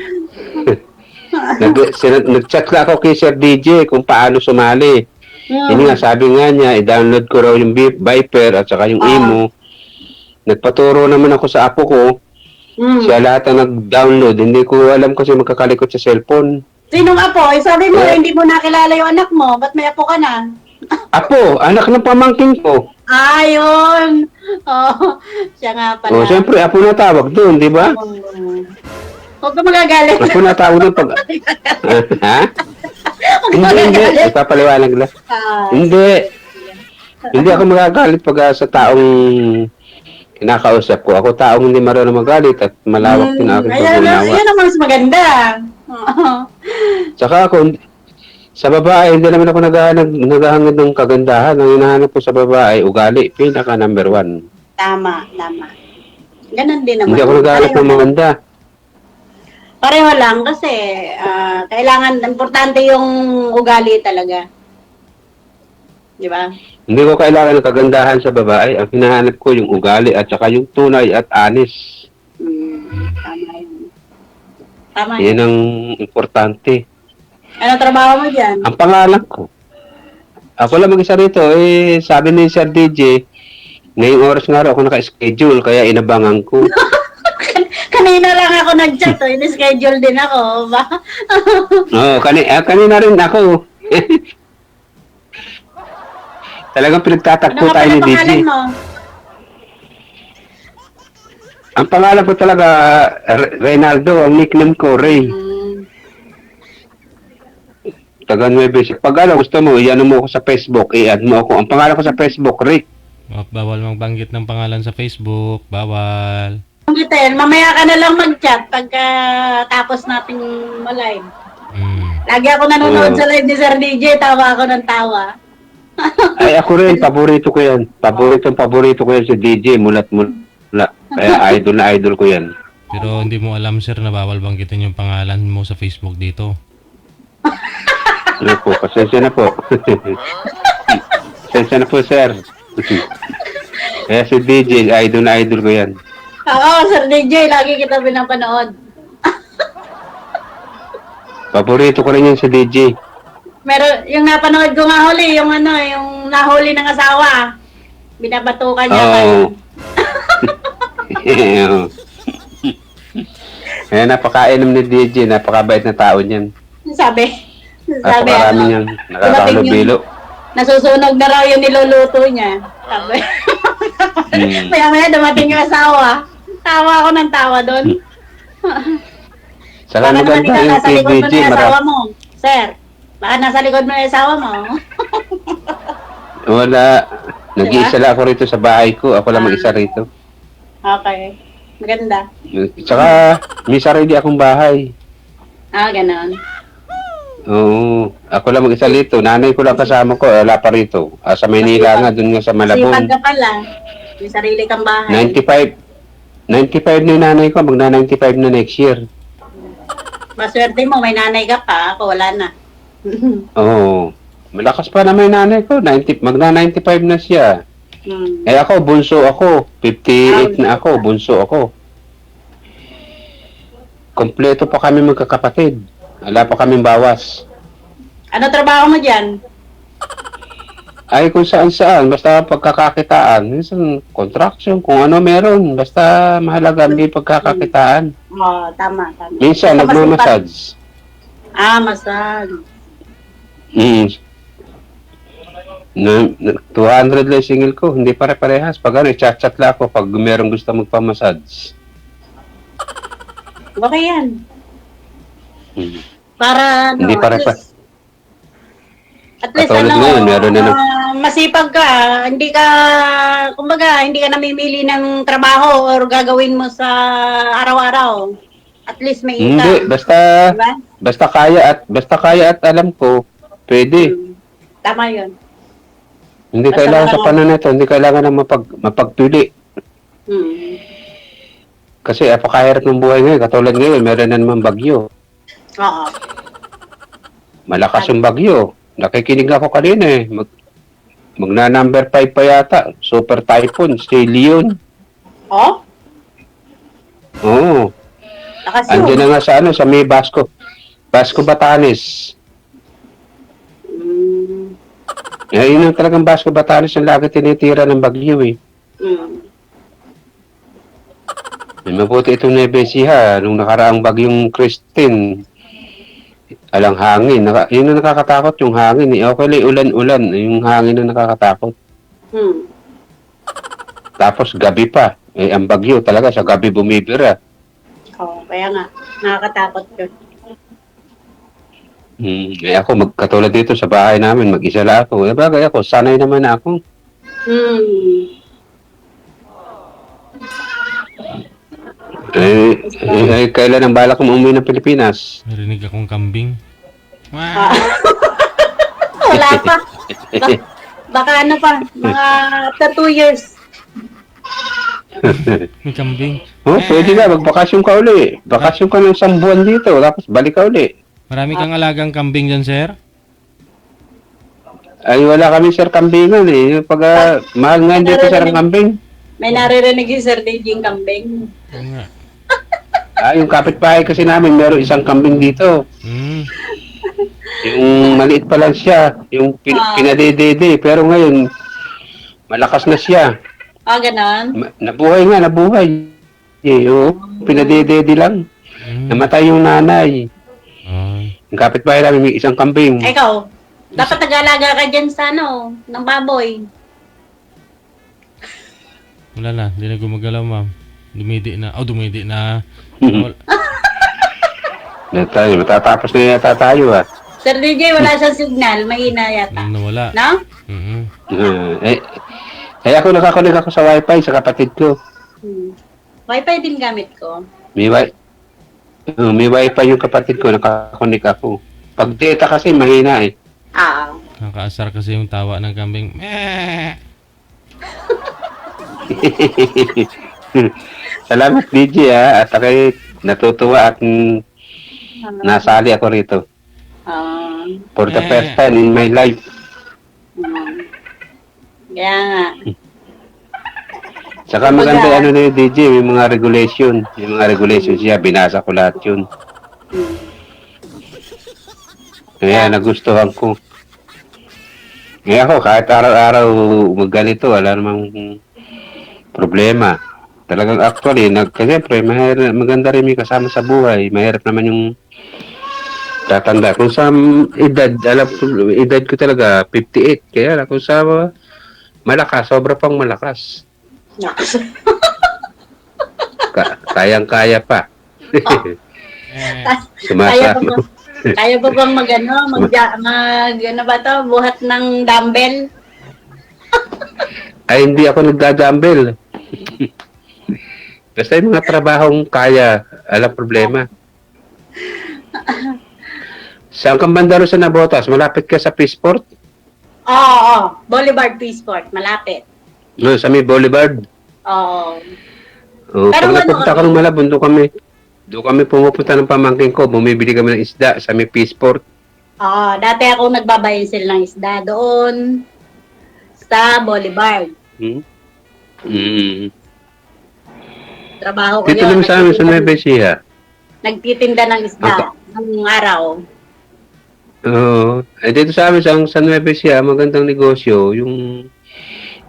Nag-chat na ako kay Sir DJ kung paano sumali. Yun nga, sabi nga niya, i-download ko raw yung Viper at saka yung Imo. Nagpaturo naman ako sa apo ko. Siya lahat ang nag-download. Hindi ko alam kasi magkakalikot sa cellphone. Sinong apo? Eh, sabi mo, hindi mo nakilala yung anak mo. Ba't may apo ka na? Apo, anak ng pamangkin ko. Ayun. Oh, siya nga pala. O, siyempre, apo na tawag doon, di ba? Huwag ka magagalit. Apo na tawag doon pag... ha? Hindi. Ipapaliwanag lang. Hindi. Hindi ako magagalit pag sa taong kinakausap ko. Ako taong hindi marunong magalit at malawak din aking pag-unawa. Ayan ang mas maganda. Saka ako, sa babae, hindi naman ako naghahangad ng kagandahan. Ang hinahanap ko sa babae, ugali, pinaka number 1. Tama. Ganon din naman. Hindi ako naghahanap ng maganda. Pareho lang kasi kailangan, importante yung ugali talaga. Di ba? Hindi ko kailangan ng kagandahan sa babae. Ang hinahanap ko yung ugali at saka yung tunay at honest. Tama yun. Tama Yan yun. ang importante. Ano trabaho mo dyan? Ang pangalan ko. Ako lang mag-isa rito. Eh, sabi ni Sir DJ, ngayong oras nga raw ako naka-schedule, kaya inabangan ko. Kanina lang ako nag-chat. In-schedule din ako. Ba? Oo, kanina rin ako. Talagang pinagtatakpo Ano nga tayo pala ni DJ. pangalan mo? Ang pangalan ko talaga, Reynaldo. Ang nickname ko, Ray. Taga Nueva Ecija. Pag gusto mo, iyan mo ako sa Facebook, i-add mo ako. Ang pangalan ko sa Facebook, Rick. Bawal magbanggit ng pangalan sa Facebook. Bawal. Gitel, mamaya ka na lang mag-chat pagka tapos nating live. Lagi ako nanonood sa live ni Sir DJ, tawa ako ng tawa. Ay, ako rin, paborito ko yan. Paborito ko yan si DJ, mulat. Kaya idol na idol ko yan. Pero hindi mo alam, sir, na bawal banggitin yung pangalan mo sa Facebook dito. Ano po, pasensya na po. Pasensya na po, sir. Kaya si DJ, idol na idol ko yan. Oo, Sir DJ, lagi kita pinapanood. Paborito ko rin yan si DJ. Meron, yung napanood ko nga huli, yung nahuli ng asawa. Binabatukan niya kayo. Oo. Eh, napakainom ni DJ, napakabait na tao niyan. Sabi, Napakarami niyan, nakakahalubilo. nasusunog na raw yung niluluto niya. Sabi. Maya-maya dumating yung asawa. Tawa ako ng tawa doon. Saka Baka naman maganda ikaw yung nasa kay likod mo DJ, na yung asawa mo. Sir, baka nasa likod mo na yung asawa mo. Wala. Nag-iisa lang ako rito sa bahay ko. Ako lang mag-isa rito. Okay. Maganda. Saka, may sarili akong bahay. Ganon. Oo. Ako lang mag-isa rito. Nanay ko lang kasama ko. Wala pa rito. Sa Maynila nga, dun nga sa Malabon. Sipag ka pala. May sarili kang bahay. 95 na yung nanay ko. Magna-95 na next year. Maswerte mo, may nanay ka pa. Ako wala na. Oo. Malakas pa naman yung nanay ko. Magna-95 na siya. Eh ako, bunso ako. 58 na ako, bunso ako. Kompleto pa kami magkakapatid. Wala pa kaming bawas. Ano trabaho mo dyan? Ay, kung saan-saan. Basta pagkakakitaan. Minsan, construction, kung ano meron. Basta mahalaga may pagkakakitaan. Oo, tama, tama. Minsan, Basta nagmamassage. massage. Mm. 200 lang yung singil ko. Hindi pare-parehas. Pag ano, chat-chat lang ako pag merong gusto magpamassage. Okay yan. Mm. Para, Hindi pare pa. At least, Katulad ngayon, meron na masipag ka, hindi ka, kumbaga, hindi ka namimili ng trabaho or gagawin mo sa araw-araw. At least may Hindi, income. Diba? basta kaya at alam ko, pwede. Tama yun. Hindi Basta kailangan sa marunong. panahon nito, hindi kailangan na mapagpili. Hmm. Kasi apakahirap ng buhay ngayon. Katulad ngayon, meron na naman bagyo. Oo. Malakas yung bagyo. Nakikinig ako kanina eh. Magna number 5 pa yata. Super typhoon, si Leon. Oh? Oo. Lakas Andiyan yun. na nga sa sa may Basco. Basco Batanes. Hmm. Yun ang talagang Basco Batanes ang lagi tinitira ng bagyo eh. Hmm. May mabuti itong Nueva Ecija nung nakaraang bagyong Christine. Alang hangin. Yun ang nakakatakot, yung hangin. Eh. Okay lang, ulan-ulan. Yung hangin ang nakakatakot. Hmm. Tapos gabi pa. Eh, ang bagyo talaga sa gabi bumibira. Oo, kaya nga. Nakakatakot yun. Eh ako, katulad dito sa bahay namin, mag-isa lang ako. Eh bagay ako, sanay naman na ako. Hmm. Kailan ang balak mo umuwi ng Pilipinas? Narinig akong kambing. Ah. Wala pa. Baka ano pa, mga after 2 years. May kambing. Oh, pwede ka, magbakasyon ka uli. Bakasyon ka ng 1 buwan dito, tapos balik ka uli. Marami kang alagang kambing dyan, sir? Ay, wala kami sir kambingan eh. Pag mahal nga dito sir ang kambing. May naririnig yung Sir DJ yung kambing. Oo nga. Yung kapitbahay kasi namin, meron isang kambing dito. Mm. Yung maliit pa lang siya, yung pinadedede. Pero ngayon, malakas na siya. Ah, ganon? Nabuhay nga, nabuhay. Pinadedede lang. Mm. Namatay yung nanay. Ay. Yung kapitbahay namin, may isang kambing. Ikaw, dapat nag-alaga ka dyan sa ano, ng baboy. Wala na, hindi na gumagalaw, ma'am. Dumidi na. Oh, dumidi na. Matatapos na yata tayo ah. Sir DJ, wala siyang signal. Mahina yata. Nawala. No? Mm-mm. Ako nakakunig ako sa wifi sa kapatid ko. Wi-Fi din gamit ko. May wifi yung kapatid ko, nakakunig ako. Pag data kasi mahina eh. Ah. Nakaasar kasi yung tawa ng kambing. Meh! Salamat DJ at ako'y natutuwa at nasali ako rito. For the first time in my life. Kaya nga. Saka maganda ano na yung DJ, may mga regulation. May mga regulation siya, binasa ko lahat yun. Kaya nagustuhan ko. Kaya ako, kahit araw-araw magganito, wala namang problema. Talagang actually, siyempre, maganda rin may kasama sa buhay. Mahirap naman yung tatanda. Kung sa edad, edad ko talaga, 58. Kaya kung sa malakas, sobra pang malakas. Kayang-kaya pa. Sumasa. Kaya ba bang ano ba to, buhat ng dumbbell? Ay, hindi ako nagdadumbbell. Basta yung mga trabahong kaya, alam problema. Saan kang banda rin sa Nabotas? Malapit ka sa Peaceport? Oo. Boulevard Peaceport, malapit. No, sa may Boulevard. Oo. Pag napunta ka ng Malabon, doon kami pumupunta ng pamangkin ko. Bumibili kami ng isda sa may Peaceport. Oo. Dati ako nagbabayensil ng isda doon sa Boulevard. Trabaho ko Dito lang sa amin sa Nueva Ecija. Nagtitinda ng isda ng araw. Oo. Dito sa amin sa Nueva Ecija, magandang negosyo. Yung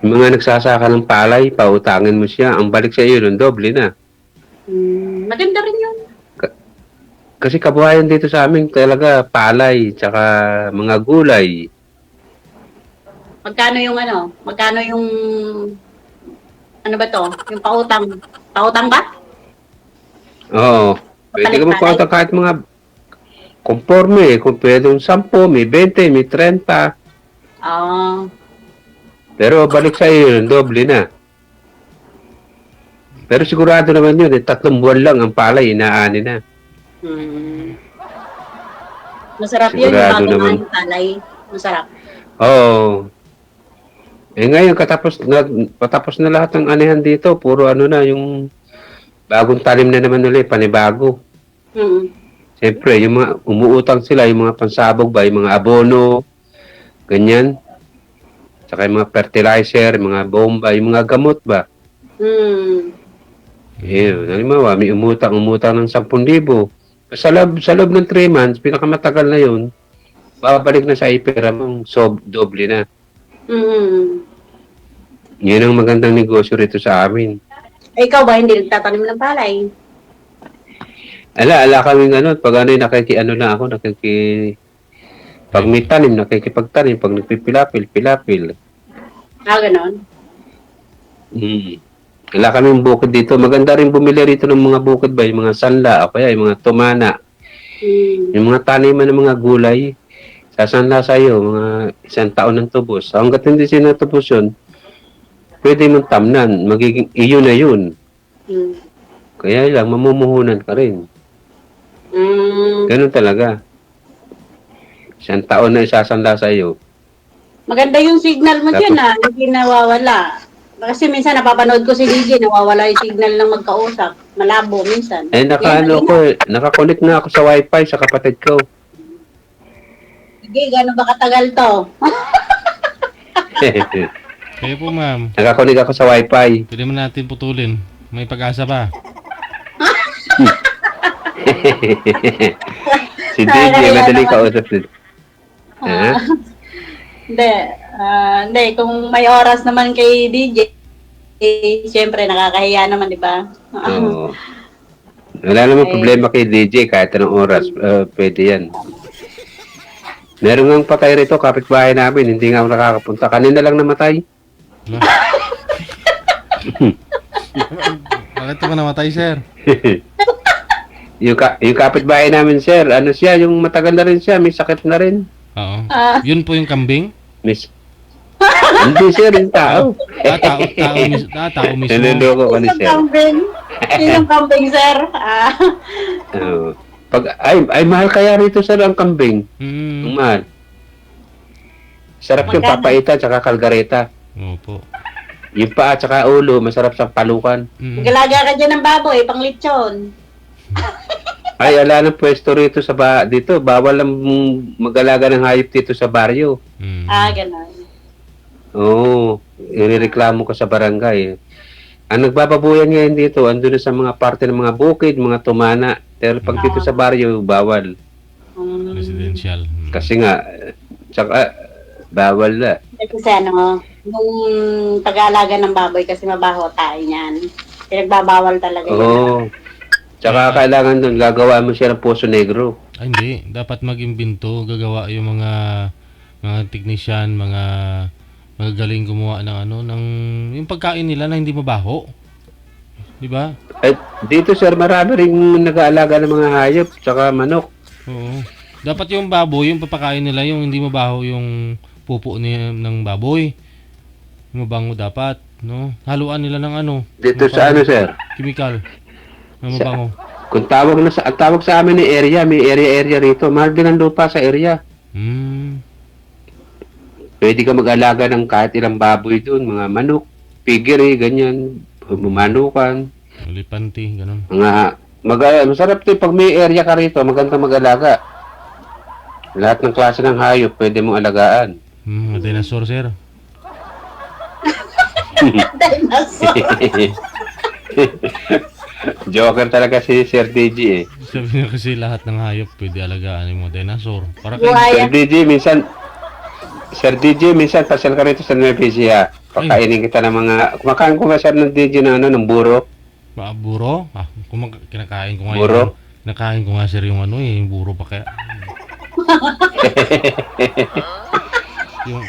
mga nagsasaka ng palay, pautangin mo siya. Ang balik sa iyo, nun, doble na. Maganda rin yun. Kasi kabuhayan dito sa amin talaga palay, tsaka mga gulay. Magkano yung ano? Magkano yung ano ba to? Yung pautang. Pautang ba? Oo. Pwede ka Papalit magpauta kahit mga conforme, kung pwede yung 10, may 20, may 30. Ah, Pero balik sa iyo, yung doble na. Pero sigurado naman yun, 3 buwan lang ang palay, inaani na. Masarap yun yung Sigurado bagong naman. aning palay. Masarap. Oo. Eh ngayon, patapos na lahat ng anihan dito, puro ano na, yung bagong talim na naman ulit, panibago. Mm. Siyempre, yung mga umuutang sila, yung mga pansabog ba, yung mga abono, ganyan. Saka yung mga fertilizer, yung mga bomba, yung mga gamot ba. Mm. Eh, halimbawa, may umutang ng 10,000. Sa loob ng 3 months, pinakamatagal na yun, babalik na sa ipera mong doble na. Mm. Yan ang magandang negosyo rito sa amin. Eh, ikaw ba hindi nagtatanim ng palay? Ala kaming ano, pag ano, pag may tanim, nakikipagtanim, pag nagpipilapil. Ganon. Ala kaming bukid dito. Maganda rin bumili rito ng mga bukid ba, yung mga sanla, o kaya yung mga tumana, yung mga taniman ng mga gulay. Sasanla sa'yo, mga 1 taon ng tubos. Hanggat hindi sinatubos yun, pwede mong tamnan. Magiging iyo na yun. Mm. Kaya lang, mamumuhunan ka rin. Ganun talaga. 1 taon na isasanla sa'yo. Maganda yung signal mo dyan hindi nawawala. Kasi minsan napapanood ko si DJ, nawawala yung signal ng magkausap. Malabo minsan. Nakakonect na ako sa wifi sa kapatid ko. Sige, gano'n ba katagal to? Kayo po, ma'am. Nakakonect ako sa wifi. Pwede mo natin putulin. May pag-asa pa. Si DJ, madali kausap din. Ha? Hindi. Kung may oras naman kay DJ, siyempre nakakahiya naman, di ba? Oo. Wala namang problema kay DJ kahit anong oras. Pwede yan. Meron ngang patay rito, kapitbahay namin. Hindi nga ako nakakapunta. Kanina lang namatay. Bakit ka namatay, sir? Yung kapitbahay namin, sir, ano siya, yung matagal na rin siya, may sakit na rin. Oo. Yun po yung kambing? Miss. Hindi, sir, yung tao. Tao mismo. Naluloko ko ni Yung sir. kambing. Yung kambing, sir. Oo. Mahal kaya rito, sir, ang kambing. Ang mahal. Sarap yung Magkano? papaita tsaka kalgareta. Opo. Yung paa tsaka ulo, masarap sa palukan. Galaga ka dyan ng baboy, pang lechon. Ay, ala ng pwesto rito dito. Bawal lang mag-alaga ng hayop dito sa baryo. Gano'n. Oo. Inireklamo ko sa barangay. Ang nagbababuyan ngayon dito, andun na sa mga parte ng mga bukid, mga tumana. Pero pag dito sa baryo, bawal. Residential. Kasi nga, tsaka, bawal na. Kasi yung pag-aalaga ng baboy kasi mabaho tayo niyan. Pinagbabawal talaga yun. Oo. Tsaka kailangan doon, gagawa mo siya ng Poso Negro. Ay, hindi. Dapat mag-imbento. Gagawa yung mga technician, mga galing gumawa ng yung pagkain nila na hindi mabaho. Di ba? Dito, sir, marami ring nag-aalaga ng mga hayop, tsaka manok. Oo. Dapat yung baboy, yung papakain nila, yung hindi mabaho yung pupo ng baboy. Mabango dapat, no? Haluan nila ng Dito sa sir? Chemical. Na mabango. Kung ang tawag sa amin ni area, may area rito. Mahal din ang lupa sa area. Pwede ka mag-alaga ng kahit ilang baboy doon, mga manok, piggery, ganyan, manukan. Lipanti, ganun. Masarap to pag may area ka rito, maganda mag-alaga. Lahat ng klase ng hayop pwede mong alagaan. Mga dinosaur, sir. Dinosaur. Joker talaga si Sir DJ eh. Sabi niya kasi lahat ng hayop pwede alagaan yung mga dinosaur. Para Buhaya. Sir DJ, minsan pasal ka rito sa Nueva Ecija. Pakainin kita ng mga, kumakain ko nga sir ng DJ ng buro. Buro? Kinakain ko nga Buro? Nakain ko nga sir yung ano eh, yung buro pa kaya. yung,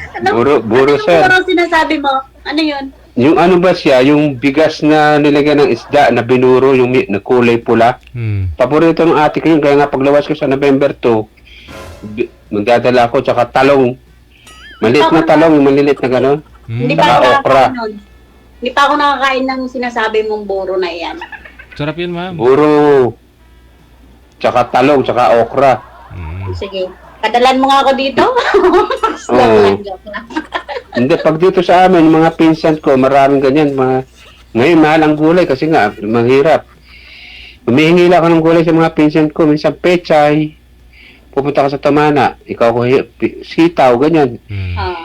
Buro, sir. Ano sinasabi mo? Ano yun? Yung ano ba siya, yung bigas na nilagyan ng isda na binuro, yung na kulay pula. Paborito ng ate ko yun, kaya nga paglawas ko sa November 2, magdadala ako, tsaka talong. Maliit na talong, yung maliliit na gano'n. Hindi Saka pa ako okra. nakakain nun. Hindi pa ako nakakain ng sinasabi mong buro na iyan. Sarap yun, ma'am. Buro, tsaka talong, tsaka okra. Sige. Padalan mo nga ako dito. Joke lang. Hindi, pag dito sa amin, yung mga pinsan ko, maraming ganyan. Ngayon, mahal ang gulay kasi nga, mahirap. Humihingi lang ako ng gulay sa mga pinsan ko. Minsan, pechay. Pupunta ka sa Tamana. Ikaw ko, sitaw, ganyan.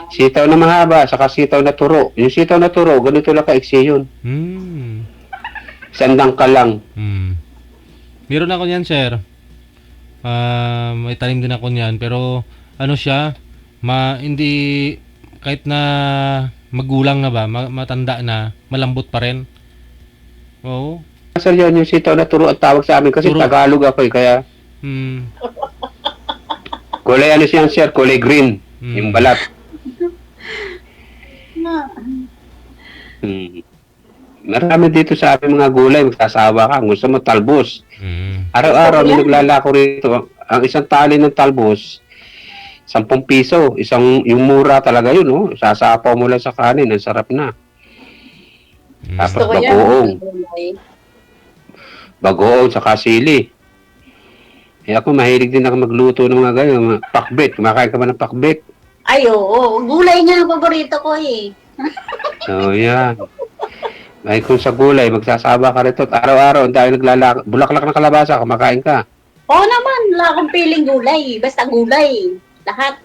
Sitaw na mahaba, saka sitaw na turo. Yung sitaw na turo, ganito lang kaiksi yun. Sandang ka lang. Meron ako niyan, sir. May tanim din ako niyan. Pero, ano siya, hindi, kahit na magulang na ba, matanda na, malambot pa rin. Oo. Sir, yun yung sitaw na turo at tawag sa amin kasi Turo. Tagalog ako eh, kaya kulay ano siya, sir, kulay green. Yung balat. Marami dito sa amin mga gulay, magsasawa ka. Gusto mo talbos. Araw-araw may naglalako rito. Ang isang tali ng talbos, 10 piso. Yung mura talaga yun, oh. Sasapaw mo lang sa kanin, ang sarap na. Tapos Gusto ko yan. bagoong. Bagoong, saka sili. Eh ako, mahilig din ako magluto ng mga ganyan. Mga pakbet. Kumakain ka ba ng pakbet? Ay, oo. Gulay nga ang paborito ko eh. So, yan. Ay, kung sa gulay, magsasaba ka rito. At araw-araw, dahil bulaklak ng kalabasa, kumakain ka. Oo naman. Wala akong piling gulay. Basta gulay. Lahat.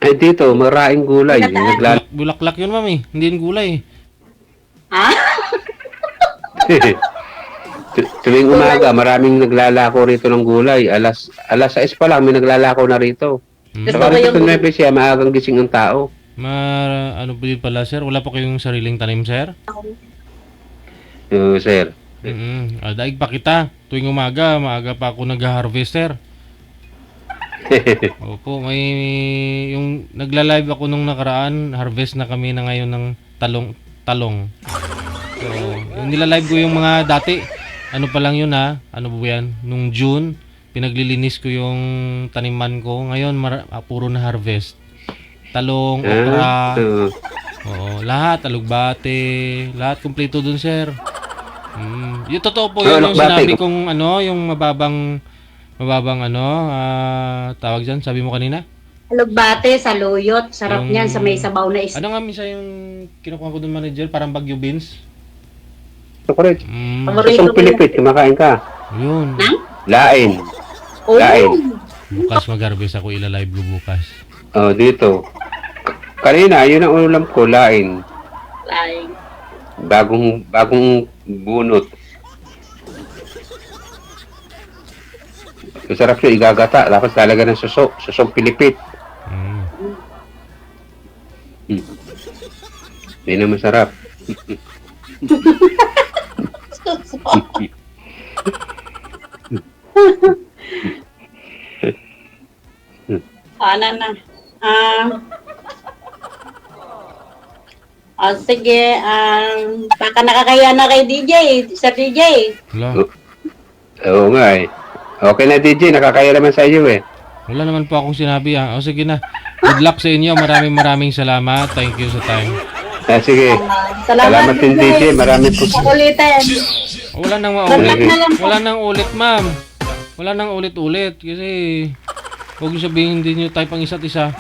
Eh dito, maraming gulay. Yung Bulaklak yun, ma'am eh. Hindi yun gulay. Ha? Tuwing umaga, maraming naglalako rito ng gulay. Alas 6 pa lang, may naglalako na rito. Saka ko rito yung- sa siya, maagang gising ang tao. Ano po yun pala, sir? Wala pa kayong sariling tanim, sir? Sir. Daig pa kita. Tuwing umaga, maaga pa ako nag-harvest, sir. Opo, may yung nagla-live ako nung nakaraan, harvest na kami na ngayon ng talong. So, yung nila-live ko yung mga dati. Ano pa lang yun ha? Ano po yan? Nung June, pinaglilinis ko yung taniman ko. Ngayon, puro na harvest. Talong, okra. Oo, lahat, alugbate, lahat kumpleto dun, sir. Yung totoo po yun, yung sinabi kong ano, yung mababang tawag dyan, sabi mo kanina? Alugbate, saluyot. Sarap Yung- niyan sa may sabaw na isda. Ano nga minsan yung kinukuha ko dun, manager, parang bagyo beans? Correct. Paborito Sa ko Pilipit, kumakain ka. Yun. Lain. Oo. Lain. Bukas mag-harvest ako, ila-live ko bukas. Oh, dito. Kanina, yun ang ulam ko, lain. Laing. Bagong bunot. Masarap siya, igagata. Dapat talaga ng suso. Susong Pilipit. Hindi na masarap. Ano na? Sige. Baka nakakaya na kay DJ. Sir DJ. Wala. Oo nga eh. Okay na DJ, nakakaya naman sa iyo eh. Wala naman po akong sinabi ha. O sige na. Good luck sa inyo. Maraming salamat. Thank you sa time. Sige. Salamat din DJ, marami po. Ulitin. Wala nang Good luck maulit. na lang po. Wala nang ulit, ma'am. Wala nang ulit-ulit. Kasi huwag niyo sabihin hindi niyo type ang isa't isa.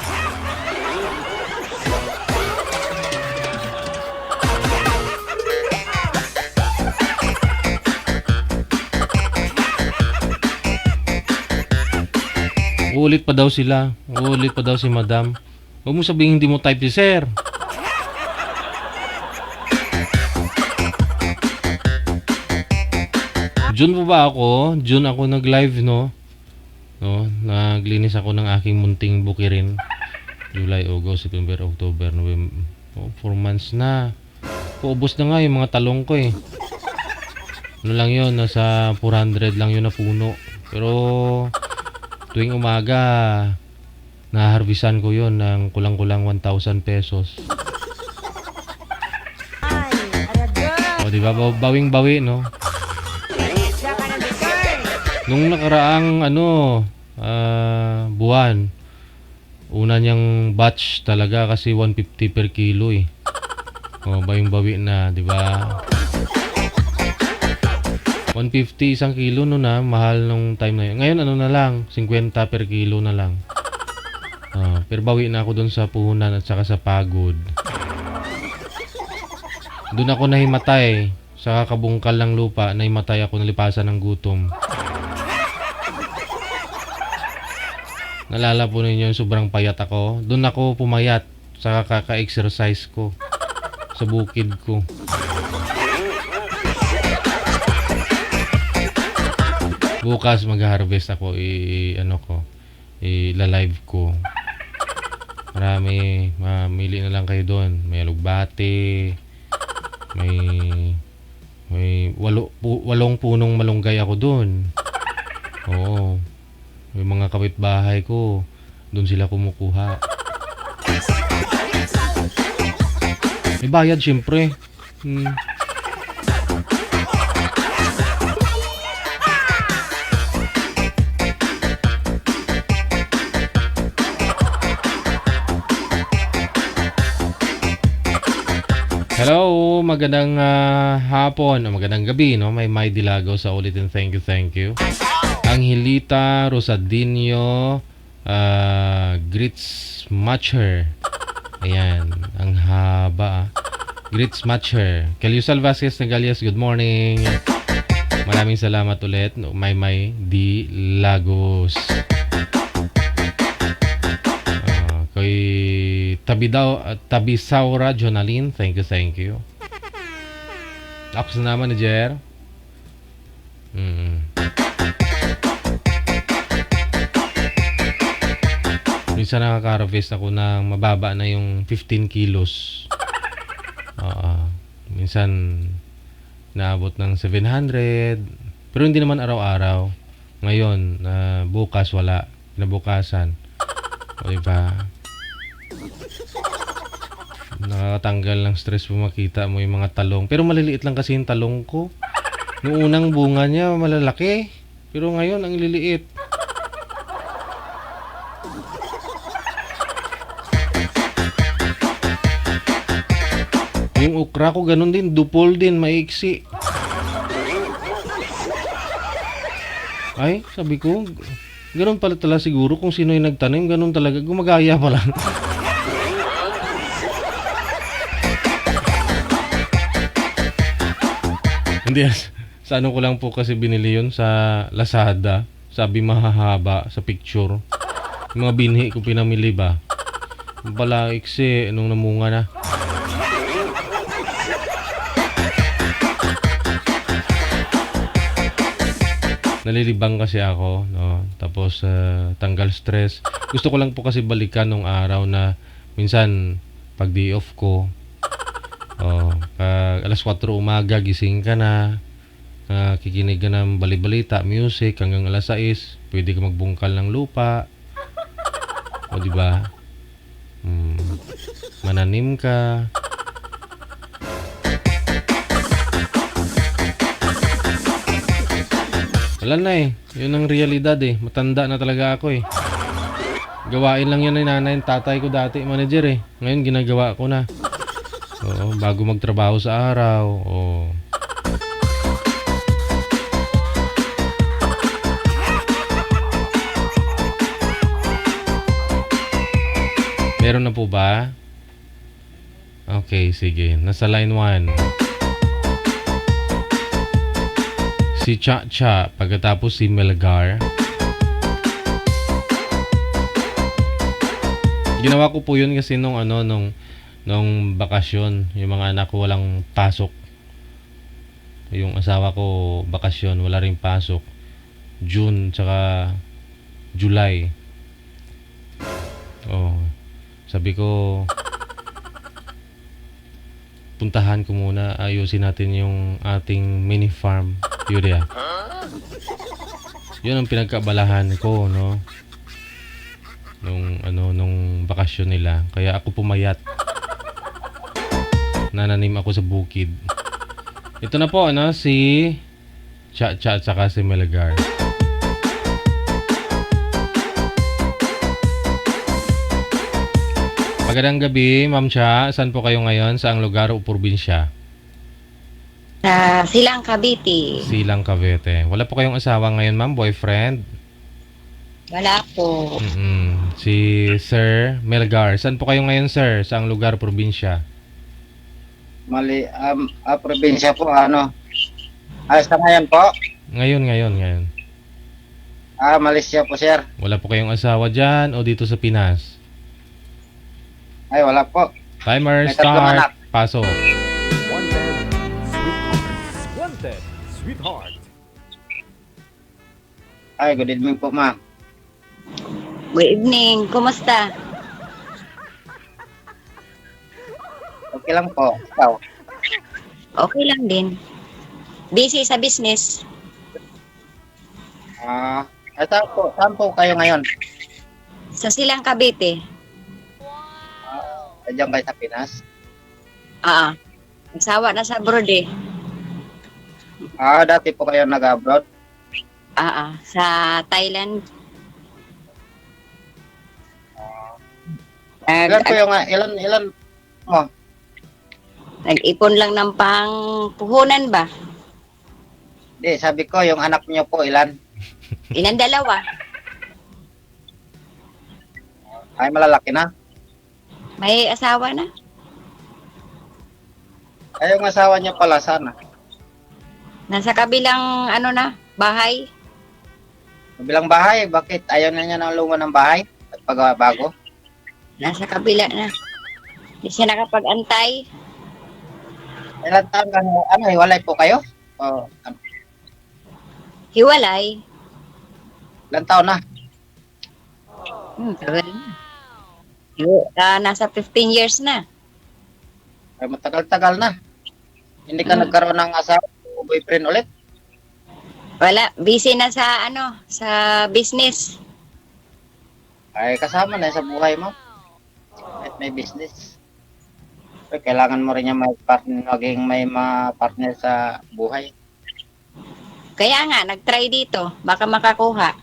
Uulit pa daw sila. Uulit pa daw si madam. Huwag mo sabihin hindi mo type si sir. June po ba ako? June ako nag-live, no? Naglinis ako ng aking munting bukirin. July, August, September, October, November. 4 months na. Paubos na nga yung mga talong ko eh. ano lang yun, nasa 400 lang yun na puno. Pero tuwing umaga, naharbisan ko yun ng kulang-kulang 1,000 pesos. O diba, bawing-bawi, no? Nung nakaraang buwan, una niyang batch talaga kasi 150 per kilo eh. O, bawing-bawi na, di ba? 150 isang kilo no na, mahal nung time na yun. Ngayon na lang, 50 per kilo na lang. Pero bawi na ako dun sa puhunan at saka sa pagod. Doon ako nahimatay. Sa kabungkal ng lupa, nahimatay ako, nalipasan ng gutom. Nalala po ninyo yung sobrang payat ako. Doon ako pumayat sa kaka-exercise ko. Sa bukid ko. Bukas mag-harvest ako. I-live ko. Marami. Mamili na lang kayo doon. May alugbate. May 8 punong malunggay ako doon. Oo. May mga kapitbahay ko. Doon sila kumukuha. May bayad syempre. Hello, magandang hapon o magandang gabi, no? May Dilago sa ulitin. Thank you. Angelita Rosadinho Grits Matcher. Ayan, ang haba. Grits Matcher. Caliusal Vasquez Nagalias, good morning. Maraming salamat ulit. May Dilagos. Kay Tabisaura Jonalyn, thank you. Ako sa naman ni Jer. Minsan nakaka-harvest ako ng mababa na yung 15 kilos. Minsan naabot ng 700. Pero hindi naman araw-araw. Ngayon, bukas wala. Kinabukasan. O diba? Nakakatanggal ng stress po makita mo yung mga talong. Pero maliliit lang kasi yung talong ko. Noong unang bunga niya, malalaki. Pero ngayon, ang liliit. Yung okra ko ganun din, dupol din, maiksi. Ay, sabi ko, ganun pala talaga siguro kung sino yung nagtanim, ganun talaga, gumagaya pa lang. Hindi, sa ano ko lang po kasi binili yun sa Lazada. Sabi mahahaba sa picture. Yung mga binhi ko pinamili ba. Pala iksi, anong namunga na. Nalilibang kasi ako, no? Tapos tanggal stress. Gusto ko lang po kasi balikan nung araw na minsan pag day off ko, alas 4 umaga gising ka na, kikinig ka ng balibalita, music hanggang alas 6, pwede ka magbungkal ng lupa. O di ba? Mananim ka. Wala na eh. Yun ang realidad eh. Matanda na talaga ako eh. Gawain lang yun ng nanay, tatay ko dati, manager eh. Ngayon ginagawa ko na. Oo, bago magtrabaho sa araw. Oo. Meron na po ba? Okay, sige. Nasa line 1. Si Cha-Cha, pagkatapos si Melgar. Ginawa ko po yun kasi nung bakasyon, yung mga anak ko walang pasok. Yung asawa ko bakasyon, wala ring pasok. June tsaka July. Sabi ko puntahan ko muna, ayusin natin yung ating mini farm. Yuria. Yun ang pinagkabalahan ko, no? Nung bakasyon nila. Kaya ako pumayat. Nananim ako sa bukid. Ito na po, ano, si Cha at saka si Melgar. Magandang gabi, Ma'am Cha. Saan po kayo ngayon? Saang lugar o probinsya? Sa Silang Cavite. Silang Cavite. Wala po kayong asawa ngayon, Ma'am? Boyfriend? Wala po. Si Sir Melgar. Saan po kayo ngayon, Sir? Saang lugar, probinsya? Probinsya po, ano. Sa ngayon po. Ngayon. Malaysia po, sir. Wala po kayong asawa dyan o dito sa Pinas? Ay, wala po. Timer, May tatlong anak. start. Paso. Wanted, sweetheart. Ay, good evening po, ma'am. Good evening. Kumusta? Okay lang po. Ikaw. Okay lang din. Busy sa business. Saan po kayo ngayon? Sa Silang Cavite. Diyan kayo sa Pinas? Nagsawa na sa abroad eh. Dati po kayo nag-abroad? Sa Thailand. Ilan po yung, ilan mo? Nag-ipon lang ng pangpuhunan ba? Di, sabi ko, yung anak niyo po, ilan? Ilan dalawa? Ay, malalaki na. May asawa na? Ay, yung asawa niyo pala, sana. Nasa kabilang bahay? Bilang bahay, bakit? Ayaw na niya ng luma ng bahay? At pagbago? Nasa kabila na. Hindi siya nakapag-antay. Ilan taon ka, hiwalay po kayo? Hiwalay. Ilan taon na? Tagal na. Nasa 15 years na. Ay, matagal-tagal na. Hindi ka nagkaroon ng asawa o boyfriend ulit? Wala, busy na sa sa business. Ay, kasama na sa buhay mo. At may business. Ay, kailangan mo rin yung maging may partner sa buhay. Kaya nga, nag-try dito. Baka makakuha.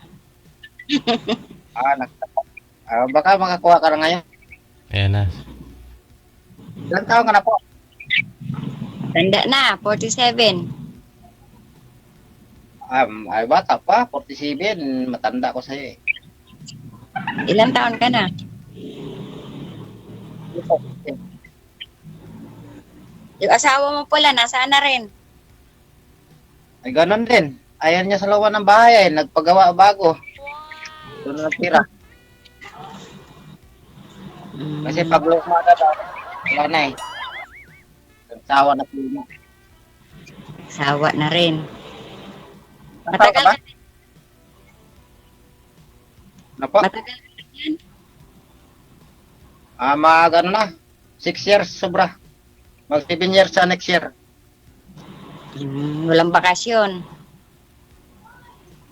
Baka makakuha ka na ngayon. Ayan na. Ilang taon ka na po? Tanda na, 47. Ay, bata pa, 47. Matanda ko sa'yo eh. Ilang taon ka na? Yung asawa mo pala, nasaan na rin? Ay, ganun din. Ayan niya sa lawan ng bahay ay nagpagawa bago. Doon na tira. Kasi pag lumada daw, wala na eh. Sawa na po. Asawa na rin. Matagal ka ba? Ano po? Matagal na yan. Ano na. 6 years sobra. Mag 7 years sa next year. Walang bakasyon.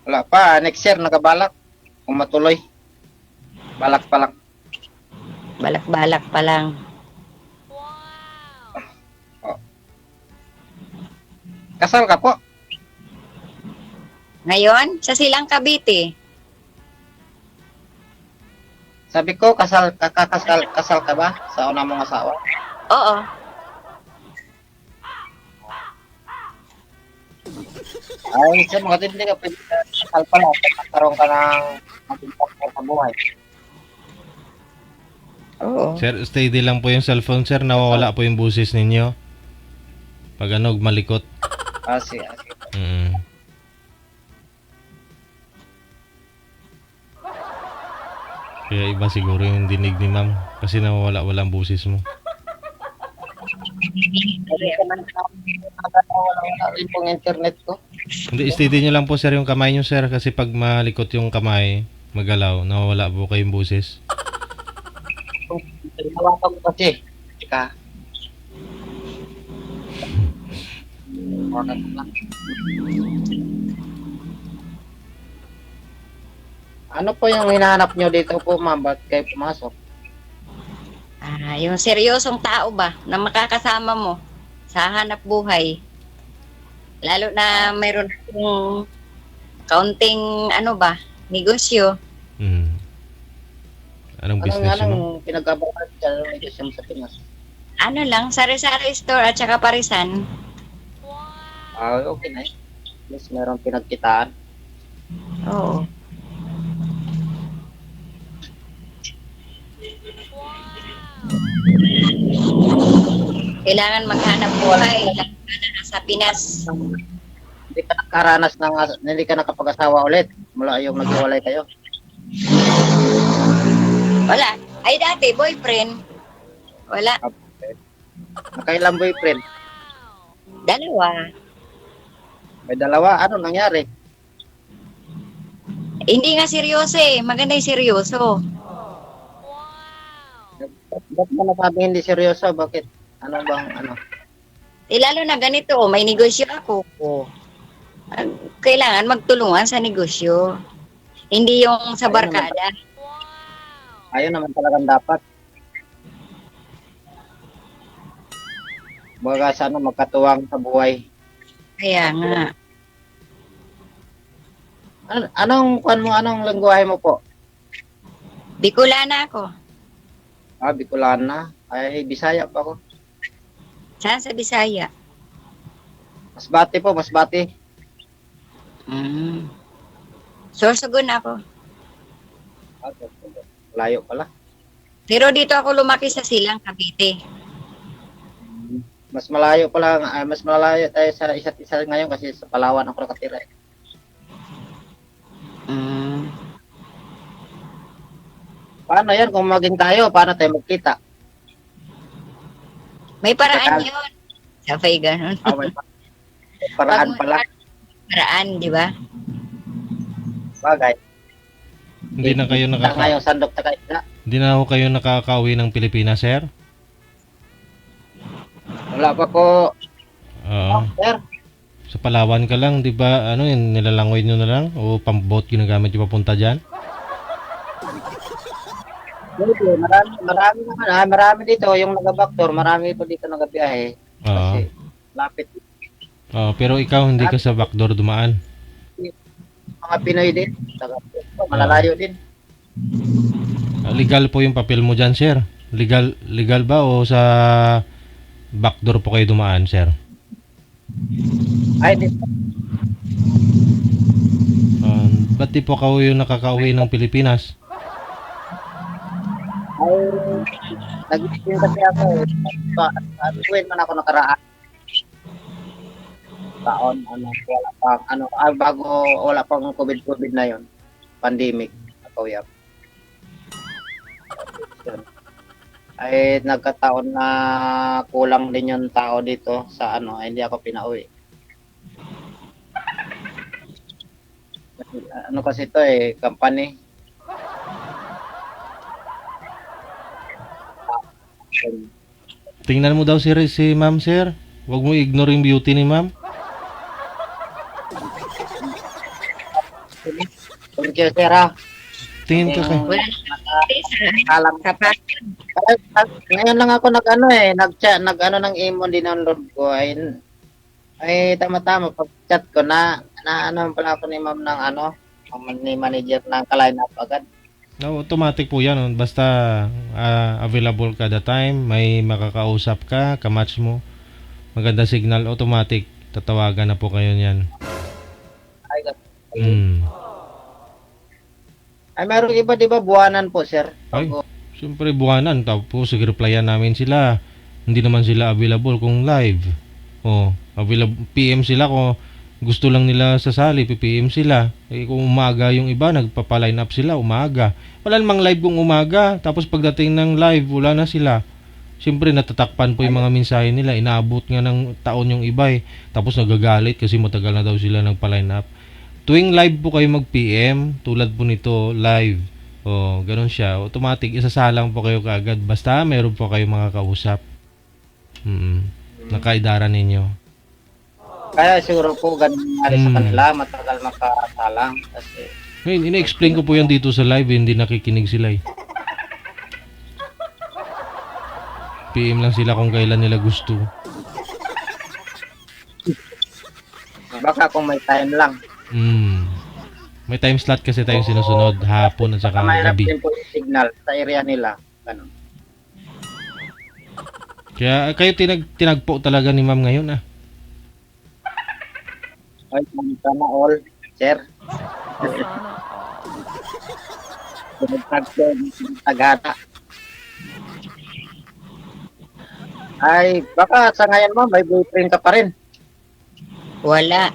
Wala pa. Next year nakabalak. Kung matuloy. Balak pa lang. Balak-balak pa lang. Kasal ka po? Ngayon, sa Silang Cavite. Sabi ko, kasal ka ba sa una mong asawa? Oo. Ay, siya mga hindi ka pwede kasal pala. Magkaroon ka ng mag-impactor sa buhay. Oo. Sir, steady lang po yung cellphone, sir. Nawawala po yung busis ninyo. Pag malikot. Sige. Kaya iba siguro yung dinig ni ma'am. Kasi nawawala-wala ang busis mo. Kasi naman wala rin pong internet ko. Hindi, steady nyo lang po, sir, yung kamay nyo, sir. Kasi pag malikot yung kamay, magalaw, nawawala po kayong busis. Tinawakan ko kasi. oras lang. Ano po yung hinahanap nyo dito po, ma'am? Ba't kayo pumasok? Yung seryosong tao ba na makakasama mo sa hanap buhay. Lalo na mayroon akong kaunting negosyo. Mm. Anong business mo? Anong pinag-abakan dyan ng negosyo mo sa Pinas? Ano lang, sari-sari store at saka parisan. Okay na eh. At least meron pinagkitaan. Oo. Kailangan maghanap buhay lalo na sa Pinas. Hindi ka nakaranas ng, hindi ka nakapag-asawa ulit mula yung naghiwalay kayo. Wala. Ay dati, boyfriend. Wala. Nakailang boyfriend? Dalawa. May dalawa. Ano nangyari? Hindi nga seryoso eh. Maganda yung seryoso. Ba't mo nasabi hindi seryoso? Bakit? Ano bang ano? Lalo na ganito, may negosyo ako. Kailangan magtulungan sa negosyo. Hindi yung sa barkada. Ayun naman talagang dapat. Baga sana magkatuwang sa buhay. Kaya nga. Anong lengguwahe mo po? Bicolana ako. Bicolana. Ay, Bisaya pa ako. Saan sa Bisaya? Masbate po, Masbate. Sorsogon ako. Layo pala. Pero dito ako lumaki sa Silang, Cavite. Mas malayo pala, mas malayo tayo sa isa't isa ngayon kasi sa Palawan ako nakatira. Paano yan kung maging tayo? Paano tayo magkita? May paraan yun. Sabay ganun. Paraan pala. Paraan, di ba? Bagay. Hindi na kayo Ngayong sandok na kayo. Hindi na ako kayo nakakauwi ng Pilipinas, sir? Wala pa ko. Oo. Sir. Sa Palawan ka lang, di ba? Ano yun, nilalangoy nyo na lang? O pang-boat ginagamit yung papunta dyan? Marami dito. Yung nag-backdoor, marami po dito nag-biyahe. Oo. Kasi lapit. Pero ikaw hindi ka sa backdoor dumaan. Mga Pinoy din. Malalayo din. Legal po yung papel mo dyan, sir? Legal ba o sa backdoor po kayo dumaan, sir? Ay, di. Ba't di po kayo nakakauwi ng Pilipinas? Ay, nag-isip kasi ako. Tuwin man ako nakaraan. Taon, wala pang, bago wala pang COVID na yon, pandemic, nakawiyap. Ay, nagkataon na kulang din yung tao dito sa ay hindi ako pinauwi. Kasi ito company. Tingnan mo daw si ma'am, sir. Huwag mo ignore yung beauty ni ma'am. Thank you, sir. Tingin ka kay... Alam kapag ngayon lang ako nag-chat ng email din ng Lord ko ay tama-tama pag-chat ko na pala ako ni ma'am ng ni manager ng ka-line up agad. No, automatic po yan. Basta available kada time, may makakausap ka, kamatch mo. Maganda signal, automatic. Tatawagan na po kayo niyan. Ay, meron iba, di ba, buwanan po, sir? Ay, siyempre buwanan. Tapos, replyan namin sila. Hindi naman sila available kung live. Available, PM sila kung gusto lang nila sasali, PM sila. Kung umaga yung iba, nagpapaline up sila, umaga. Wala namang live kung umaga. Tapos, pagdating ng live, wala na sila. Siyempre, natatakpan po yung mga mensahe nila. Inaabot nga ng taon yung iba Tapos, nagagalit kasi matagal na daw sila nagpa-line up. Tuwing live po kayo mag-PM, tulad po nito, live. Ganun siya. Automatic, isasalang po kayo kaagad. Basta meron po kayo mga kausap. Nakaidara ninyo. Kaya siguro po ganun nangyari sa Mm. kanila, matagal makasalang. Kasi, Ngayon, ina-explain ko po yan dito sa live, hindi nakikinig sila eh. PM lang sila kung kailan nila gusto. baka kung may time lang. Hmm. May time slot kasi tayong sinusunod, hapon at saka Mahirap gabi. din po yung signal sa area nila. Ganun. Kaya kayo tinagpo talaga ni ma'am ngayon ah. Ay, sana all, sir. Tagata. Ay, baka sa ngayon mo, may boyfriend ka pa rin. Wala.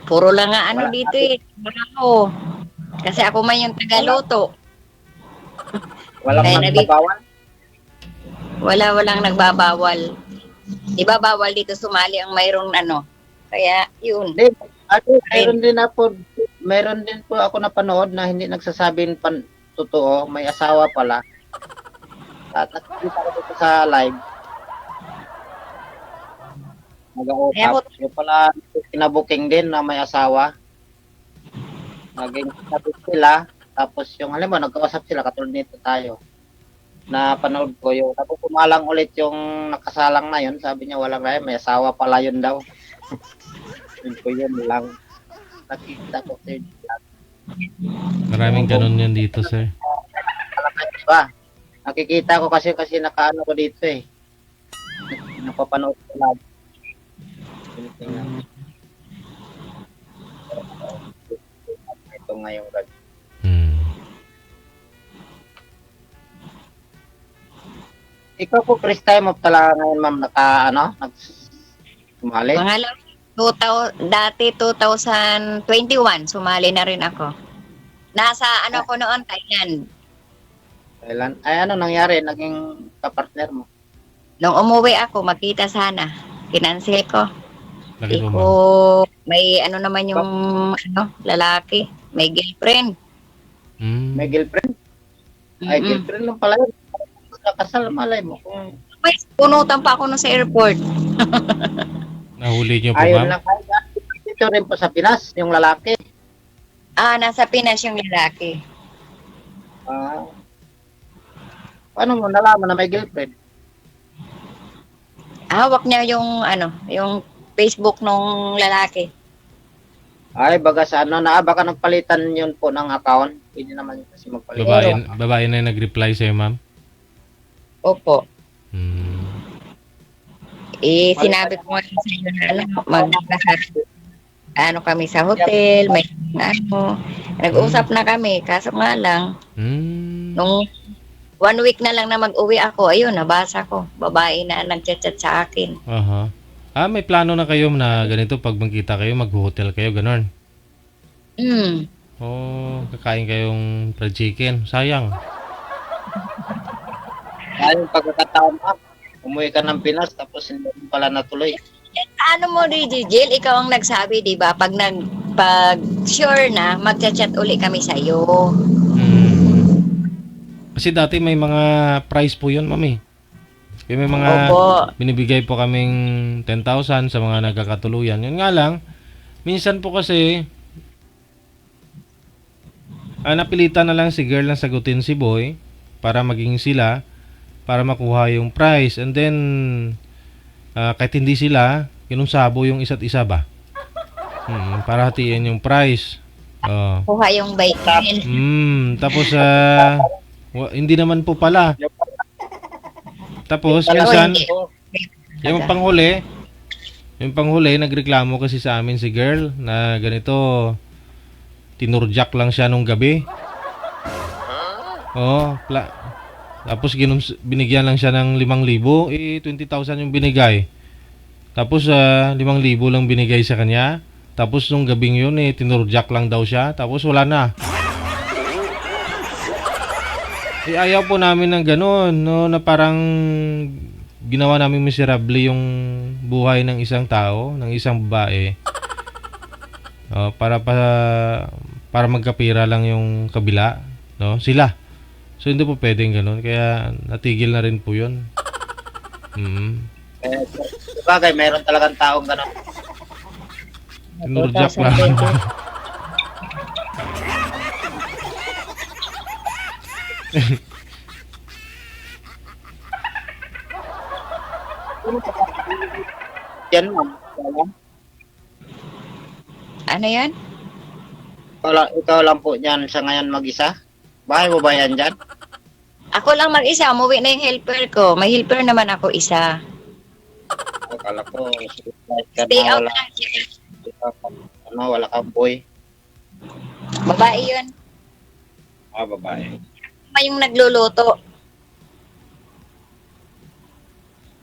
Puro lang nga ano Wala. dito eh. Trabaho. Kasi ako man yung tagaluto. Walang Kaya magbabawal. Walang nagbabawal. Di ba bawal dito sumali ang mayroong ano? Kaya yun. Hindi, meron din po ako napanood na hindi nagsasabing totoo, may asawa pala. At nakikita ko dito sa live. Nag-uusap. Yung pala, kinabuking din na may asawa. Naging sabi sila. Tapos yung, alam mo, nagkausap sila, katulad nito tayo. Napanood ko yung, tapos kumalang ulit yung nakasalang na yun. Sabi niya, walang kaya, may asawa pala yun daw. Yun ko yun lang. Nakita ko sir. Maraming ganun yan dito, sir. Diba? Nakikita ko kasi nakaano ko dito eh. Napapanood ko lang. Ito ngayong gabi. Hmm. Ikaw po first time mo talaga ngayon ma'am sumali? Dati 2021, sumali na rin ako. Nasa ano ko noon, Thailand. Kailan? Ay ano nangyari? Naging kapartner mo? Nung umuwi ako, magkita sana. Kinansel ko. Bakit Di po, ko, ma'am? may ano naman yung lalaki. May girlfriend. Hmm. May girlfriend? Ay Mm-mm. girlfriend lang pala yun. Nakasal malay mo. Kung May punutan pa ako nun sa airport. Nahuli niyo po, ayun ma'am? lang kaya. Dito rin po sa Pinas, yung lalaki. Nasa Pinas yung lalaki. Paano mo nalaman na may girlfriend? Hawak niya yung Facebook nung lalaki. Ay, baga sa baka nagpalitan yun po ng account. Pwede naman kasi magpalitan. Babae na yung nag-reply sa'yo, ma'am? Opo. Hmm. Sinabi ko nga sa inyo na kami sa hotel, may nag-usap na kami, kaso nga lang, Hmm. nung 1 week na lang na mag-uwi ako, ayun, nabasa ko, babae na nag-chat sa akin. Aha. May plano na kayo na ganito pag magkita kayo, mag-hotel kayo, ganon. Kakain kayong fried chicken. Sayang. Ayun, pagkakataon mo, umuwi ka ng Pinas, tapos hindi mo pala natuloy. Ano mo, Jill, ikaw ang nagsabi, di ba? Pag sure na, magchat-chat uli kami sa iyo. Kasi dati may mga price po yun, mami. May mga Opo. binibigay po kaming 10,000 sa mga nagkakatuluyan. Yun nga lang, minsan po kasi napilitan na lang si girl na sagutin si boy para maging sila, para makuha yung price. And then, kahit hindi sila, kinunsabo yung isa't isa ba? Para hatiin yung price. Kuha yung bike. Tapos, hindi naman po pala. Tapos, minsan, yung panghuli, nagreklamo kasi sa amin si girl na ganito, tinurjak lang siya nung gabi. Tapos binigyan lang siya ng 5,000, 20,000 yung binigay. Tapos 5,000 lang binigay sa kanya. Tapos nung gabing yun tinurjak lang daw siya. Tapos wala na. Ayaw po namin ng ganun, no, na parang ginawa namin miserable yung buhay ng isang tao, ng isang babae. Para magkapira lang yung kabila, no? Sila. So hindi po pwedeng ganun, kaya natigil na rin po 'yun. Bagay, mayroon talagang taong gano'n. Tinurjak lang. 2020. Yan, ma'am. Wala. Ano yan? Ikaw lang po dyan sa ngayon mag-isa? Bahay mo ba yan dyan? Ako lang mag-isa, umuwi na yung helper ko. May helper naman ako isa. Akala ko, Stay out wala, lang siya. wala kang boy. Babae yun. Babae. May yung nagluluto.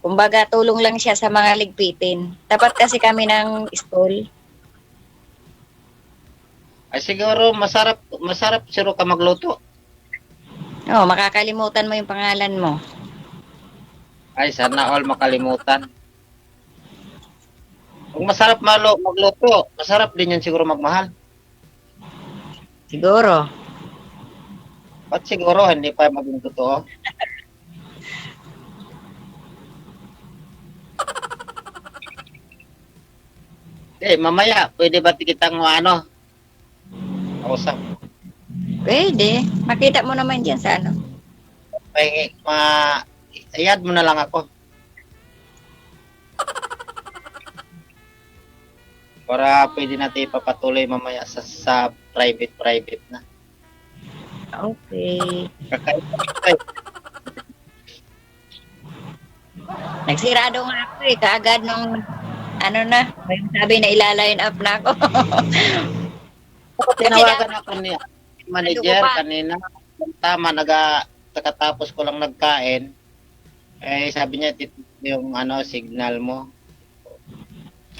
Kumbaga, tulong lang siya sa mga ligpitin. Tapat kasi kami ng school. Ay siguro masarap siguro ka magluto. Oh, makakalimutan mo yung pangalan mo. Ay sana all makalimutan. Kung masarap magluto, masarap din yan siguro magmahal. Siguro. Ba't siguro hindi pa maging totoo? Mamaya, pwede ba kitang kausap? Pwede. Makita mo naman dyan sa ano. Iyad mo na lang ako. Para pwede natin ipapatuloy mamaya sa private na. Okay. Kakain. Nagsirado nga ako kaagad nung may sabi na ilaline up na ako. Tinawagan ako ni manager kanina. Tama, nakatapos ko lang nagkain. Sabi niya, yung signal mo.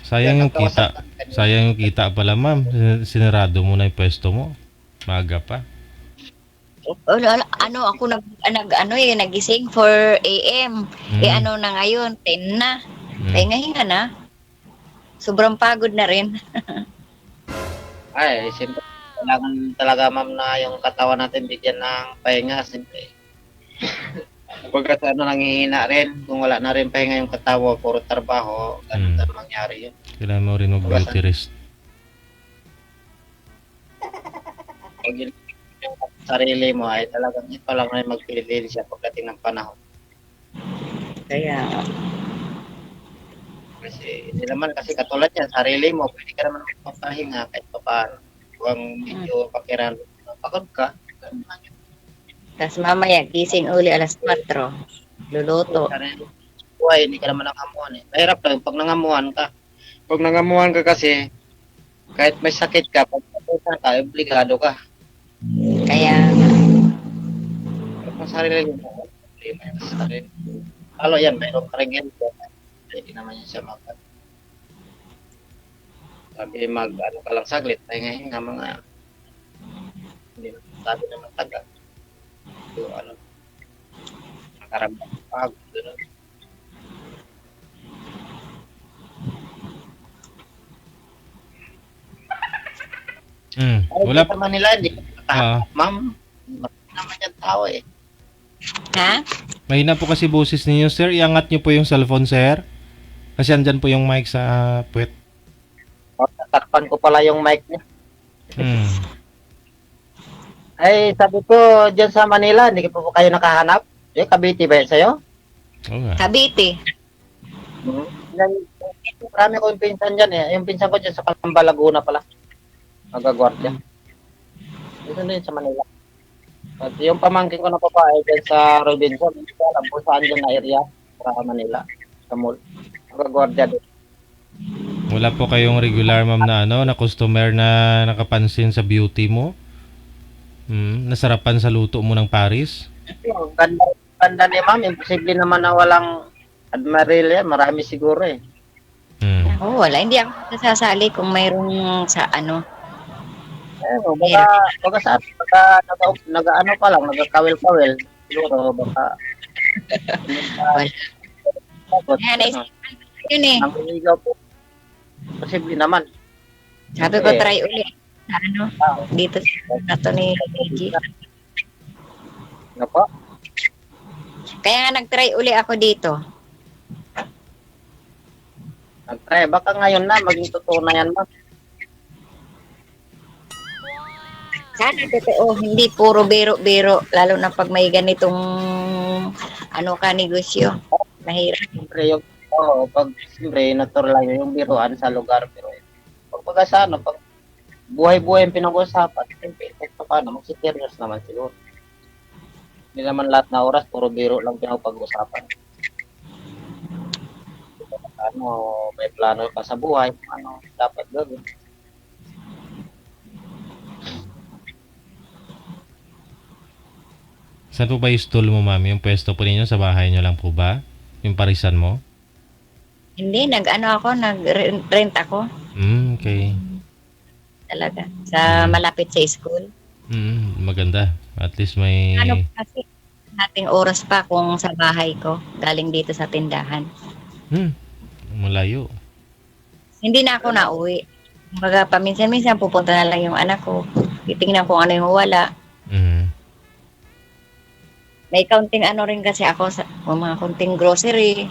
Sayang yung kita. Sayang yung kita pala, ma'am. Sinarado mo na yung pwesto mo. Maaga pa. Ako nagising 4 AM. Na ngayon, 10 na. Hinga na. Sobrang pagod na rin. Ay, siyempre, kailangan talaga ma'am na yung katawan natin bigyan ng pahinga. Siyempre. Pagkat nanghihina rin, kung wala na rin pahinga yung katawan, puro trabaho, ganun na mangyari yun. Kailangan mo rin mag-beauty rest. Pag yung sarili mo ay talagang ito lang na magpili siya pagdating ng panahon. Kaya, Kasi hindi naman kasi katulad yan, sarili mo, pwede ka naman magpapahinga kahit pa paano. Huwag medyo pakiran, pagod ka. tas mamaya, gising uli alas 4. Luluto. Buhay, hindi ka naman nangamuhan eh. Mahirap lang pag nangamuhan ka. Pag nangamuhan ka kasi, kahit may sakit ka, pag napusan ka, obligado ka. Kaya, Kung sarili mo, problema yan sa sarili. Lalo yan, mayroon ka rin yan. Hindi naman yan siya sabi ka lang saglit, pahinga-hinga mga hindi naman sabi naman tagal. So, nakaramdam pagod, gano'n. Wala pa man nila, hindi ka ma'am, naman yung tao eh. ha? Mahina po kasi boses ninyo, sir. Iangat niyo po yung cellphone, sir. Kasi andyan po yung mic sa puwet. Tatakpan ko pala yung mic niya. Hmm. Ay, sabi ko, dyan sa Manila, hindi po kayo nakahanap? Cavite ba yan sa'yo? Oo nga. Cavite. Marami ko yung pinsan dyan eh. Yung pinsan ko dyan sa Calamba, Laguna pala. Magagwardya. Dito din sa Manila. At yung pamangkin ko na babae dyan sa Robinson, hindi ko alam kung saan dyan na area sa Manila, sa mall. Magagwardya din. Wala po kayong regular, ma'am, na customer na nakapansin sa beauty mo? Nasarapan sa luto mo ng Paris? Yung ganda ni ma'am, imposible naman na walang admiral yan. Marami siguro eh. Wala. Hindi ako nasasali kung mayroong sa Baka sa nag-ano pa lang, nagkawil-kawil. Siguro, baka... Yun eh. Ang iligaw po. Posible naman. Sabi ko, try ulit. Dito sa ni Gigi. Ano po? Kaya nga nag-try uli ako dito. Nag-try. Baka ngayon na, maging totoo na yan, ma'am. Sana totoo, hindi puro biro-biro. Lalo na pag may ganitong ano ka negosyo. Mahirap. Siyempre, pag siyempre, natural lang yung biruan sa lugar. Pero pag sa ano, pag buhay-buhay yung pinag-usapan, siyempre, kahit pa paano, mag-serious naman siguro. Hindi naman lahat na oras, puro biro lang pinag-usapan. Ano, may plano ka sa buhay, ano, dapat gawin. Saan po ba yung stall mo, ma'am? Yung pwesto po ninyo sa bahay nyo lang po ba? Yung parisan mo? Hindi, nag-rent ako Okay. talaga. Sa malapit sa school. Maganda. At least may... Ano kasi, nating oras pa kung sa bahay ko, galing dito sa tindahan. Malayo. Hindi na ako nauwi. Kumbaga, paminsan-minsan pupunta na lang yung anak ko. Titingnan kung ano yung wala. May counting ano rin kasi ako sa mga counting grocery.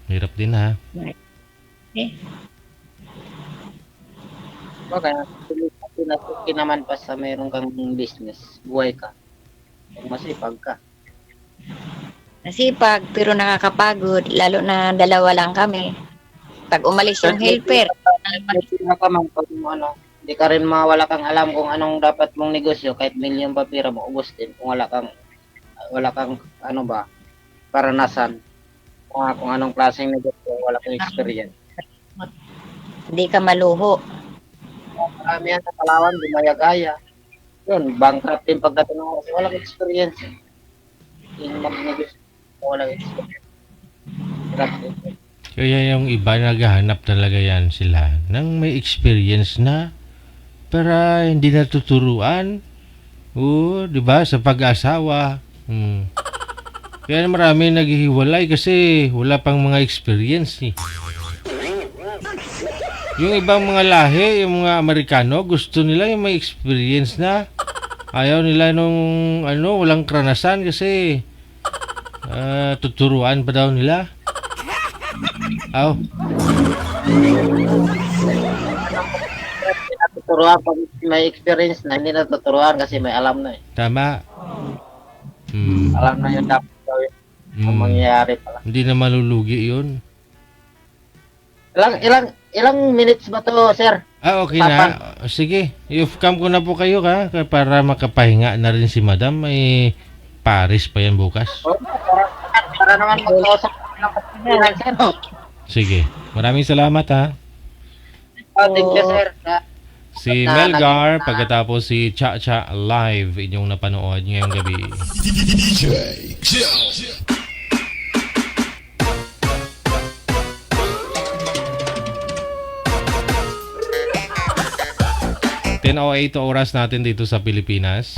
Hirap din ha. Eh, Kaya, pinasukin naman pa sa mayroon kang business, buhay ka. Kung masipag ka. nasipag pero nakakapagod. Lalo na dalawa lang kami. Pag umalis yung helper, Hindi ka man pag ano, hindi ka rin wala kang alam kung anong dapat mong negosyo, kahit milyon pa pira mo, ubos din. Kung wala kang ano ba, karanasan. Kung anong klaseng negosyo, wala kang experience. hindi ka maluho. Marami yan sa Palawan, Dumayagaya. Yun, bankrupt din pagdating ng kasi walang experience. Yung mag-negosyo, walang experience. Hirap din. Kaya yung iba naghahanap talaga yan sila nang may experience na para hindi natuturuan. Oo, di ba? Sa pag-asawa. Kaya marami naghihiwalay kasi wala pang mga experience eh. Yung ibang mga lahi, yung mga Amerikano, gusto nila yung may experience na. Ayaw nila nung walang karanasan kasi tuturuan pa daw nila. Natuturuan pag may experience na, hindi natuturuan kasi may alam na eh. Tama. Alam na yun dapat gawin. Ang mangyayari pala. Hindi na malulugi yun. Ilang minutes ba to, sir? Okay na. Sige, i-off-cam ko na po kayo para makapahinga na rin si madam. May Paris pa yan bukas. Para naman mag-usap ng kasihan, sir. Sige, maraming salamat ha. Thank you, sir. Si Melgar, pagkatapos si Cha Cha Live, inyong napanood ngayong gabi. DJ Joe. 10:08 oras natin dito sa Pilipinas.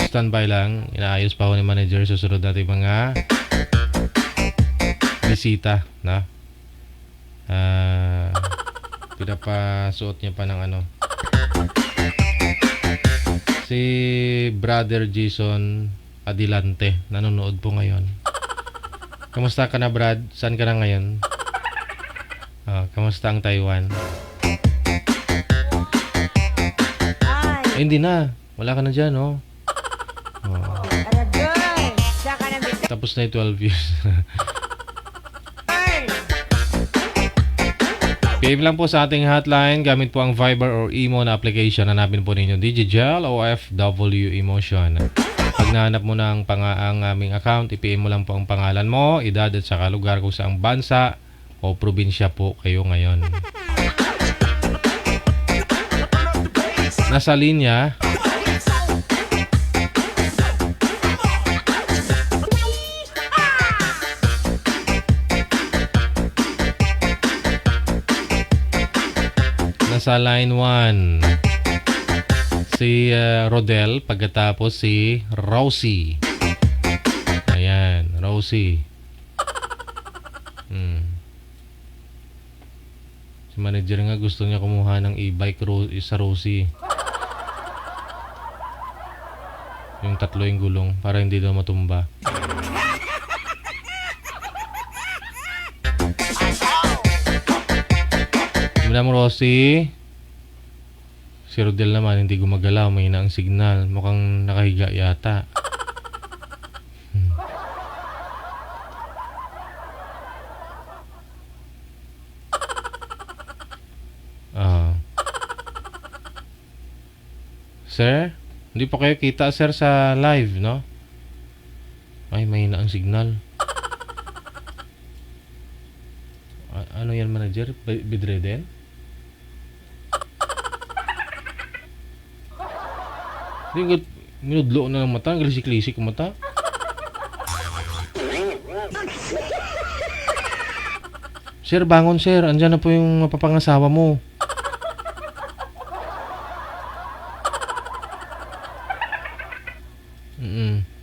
Standby lang. Inaayos pa ho ni manager. Susunod natin mga bisita na. Pinapasuot niya pa ng ano. Si Brother Jason Adilante. Nanonood po ngayon. Kamusta ka na, Brad? Saan ka na ngayon? Kamusta ang Taiwan? Hindi na. Wala ka na dyan, oh. Tapos na yung 12 years. PM lang po sa ating hotline. Gamit po ang Viber or Imo na application. Hanapin po ninyo Digijal OFW Emotion. Pag nahanap mo na ang aming account, i-PM mo lang po ang pangalan mo, edad at saka lugar kung saang bansa o probinsya po kayo ngayon. Nasa linya nasa line 1 si Rodel, pagkatapos si Rosie. Ayan, Rosie. Si manager nga gusto niya kumuha ng e-bike sa Rosie. Yung tatlo yung gulong para hindi daw matumba. Madam Rosie. Si Rodel naman hindi gumagalaw, may ang signal. Mukhang nakahiga yata. Ah. Sir, hindi pa kayo kita sir sa live, no? Ay, mahina ang signal. Ano yan, manager? Bedridden? Hindi, minudlo na ng mata. Galisik-lisik ang mata. Sir, bangon sir. Andyan na po yung mapapangasawa mo.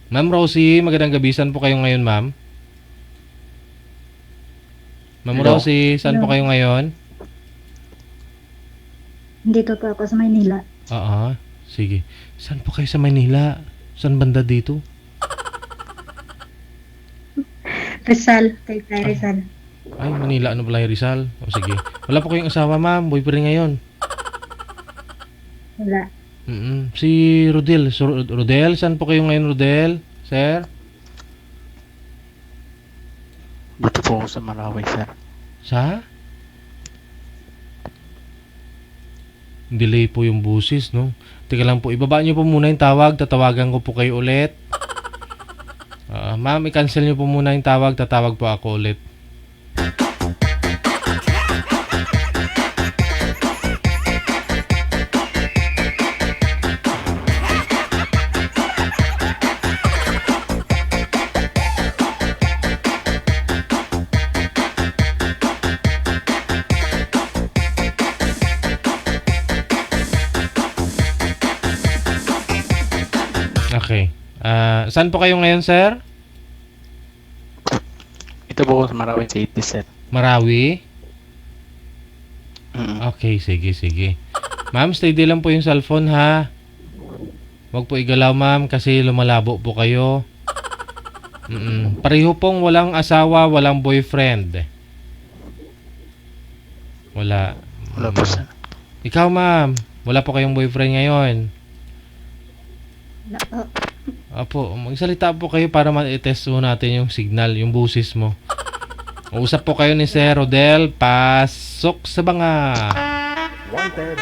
Ma'am Rosie, magandang gabisan po kayo ngayon, ma'am. Ma'am Hello? Rosie, saan po kayo ngayon? Dito po ako sa Maynila. Oo, sige. Saan po kayo sa Manila? Saan banda dito? Rizal, kay Rizal. Ay, Manila, ano pala yung Rizal? O sige. Wala po kayong asawa, ma'am. Boyfriend ngayon. Wala. Si Rodel. So, Rodel, saan po kayo ngayon, Rodel? Sir? Dito po ako sa Marawi, sir. Sa? Delay po yung busis, no? Teka lang po, ibaba nyo po muna yung tawag. Tatawagan ko po kayo ulit. Ma'am, i-cancel nyo po muna yung tawag. Tatawag po ako ulit. Okay. Saan po kayo ngayon, sir? Ito po ako sa Marawi City, sir. Marawi? Mm. Okay, sige. Ma'am, steady lang po yung cellphone, ha? Huwag po igalaw, ma'am, kasi lumalabo po kayo. Pareho pong walang asawa, walang boyfriend. Wala. Wala po, sir. Ikaw, ma'am, wala po kayong boyfriend ngayon. Wala po. Apo, magsalita po kayo para ma-test mo natin yung signal, yung busis mo. Usap po kayo ni Sir Rodel. Pasok sa banga. Wanted.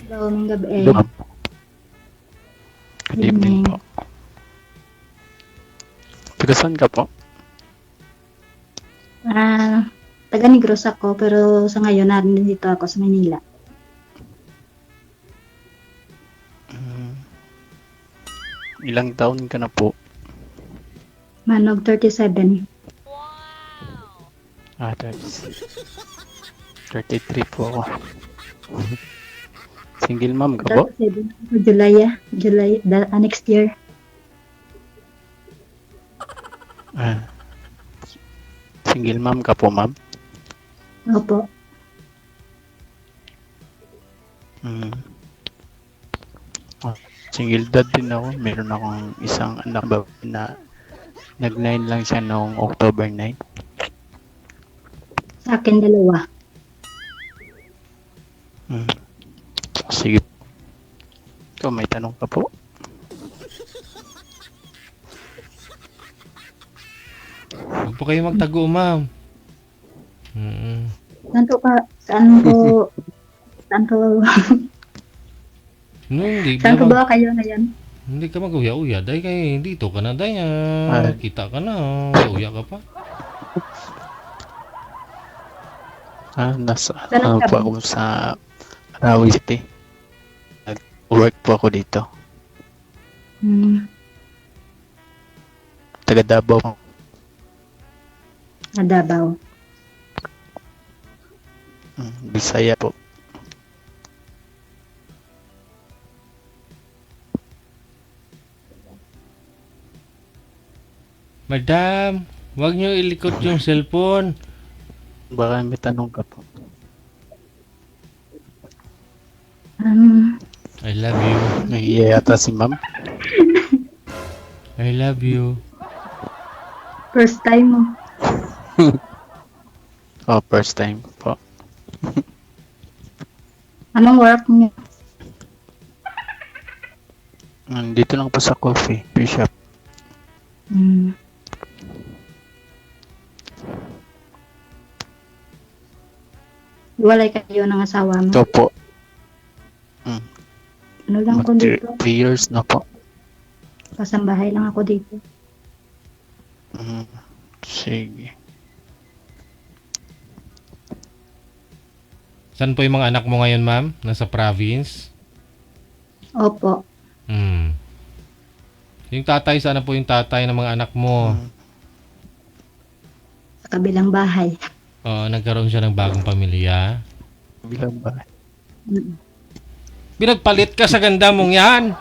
Hello, ng gabi. Hello, ma'am. Good evening po. Taga saan ka po? Taga Negros ako, pero sa ngayon nandito ako sa Manila. Ilang taon ka na po? Manog 37. 33 po ako. Single mom ka po? 37. July, next year. Single mom ka po, ma'am? Opo. Single dad din ako. Meron akong isang anak na nag-9 lang siya noong October 9. Sa akin, dalawa. Sige. Ikaw, may tanong ka po? Huwag po kayo magtago, ma'am. Saan ko No, hindi. Saan ko ba kayo ngayon? Hindi ka mag-uya-uya. Dahil kayo dito ka na. Dahil kita ka na. Uya ka pa. Nasa po ako sa Marawi City. Nag-work po ako dito. Taga Davao. Davao. Bisaya po. Madam, huwag niyo ilikot yung cellphone. Baka may tanong ka po. I love you. Nahiya yata si ma'am. I love you. First time mo. Oh, first time po. Anong work niyo? Dito lang po sa coffee shop. Hmm. Walay kayo ng asawa mo? Ito po. Ano lang ako dito? 3 years na po. Kasambahay lang ako dito. Sige. Saan po yung mga anak mo ngayon, ma'am? Nasa province? Opo. Yung tatay, sana po yung tatay ng mga anak mo? Sa kabilang bahay. Nagkaroon siya ng bagong pamilya. Bilang ba? Pinagpalit ka sa ganda mong yan.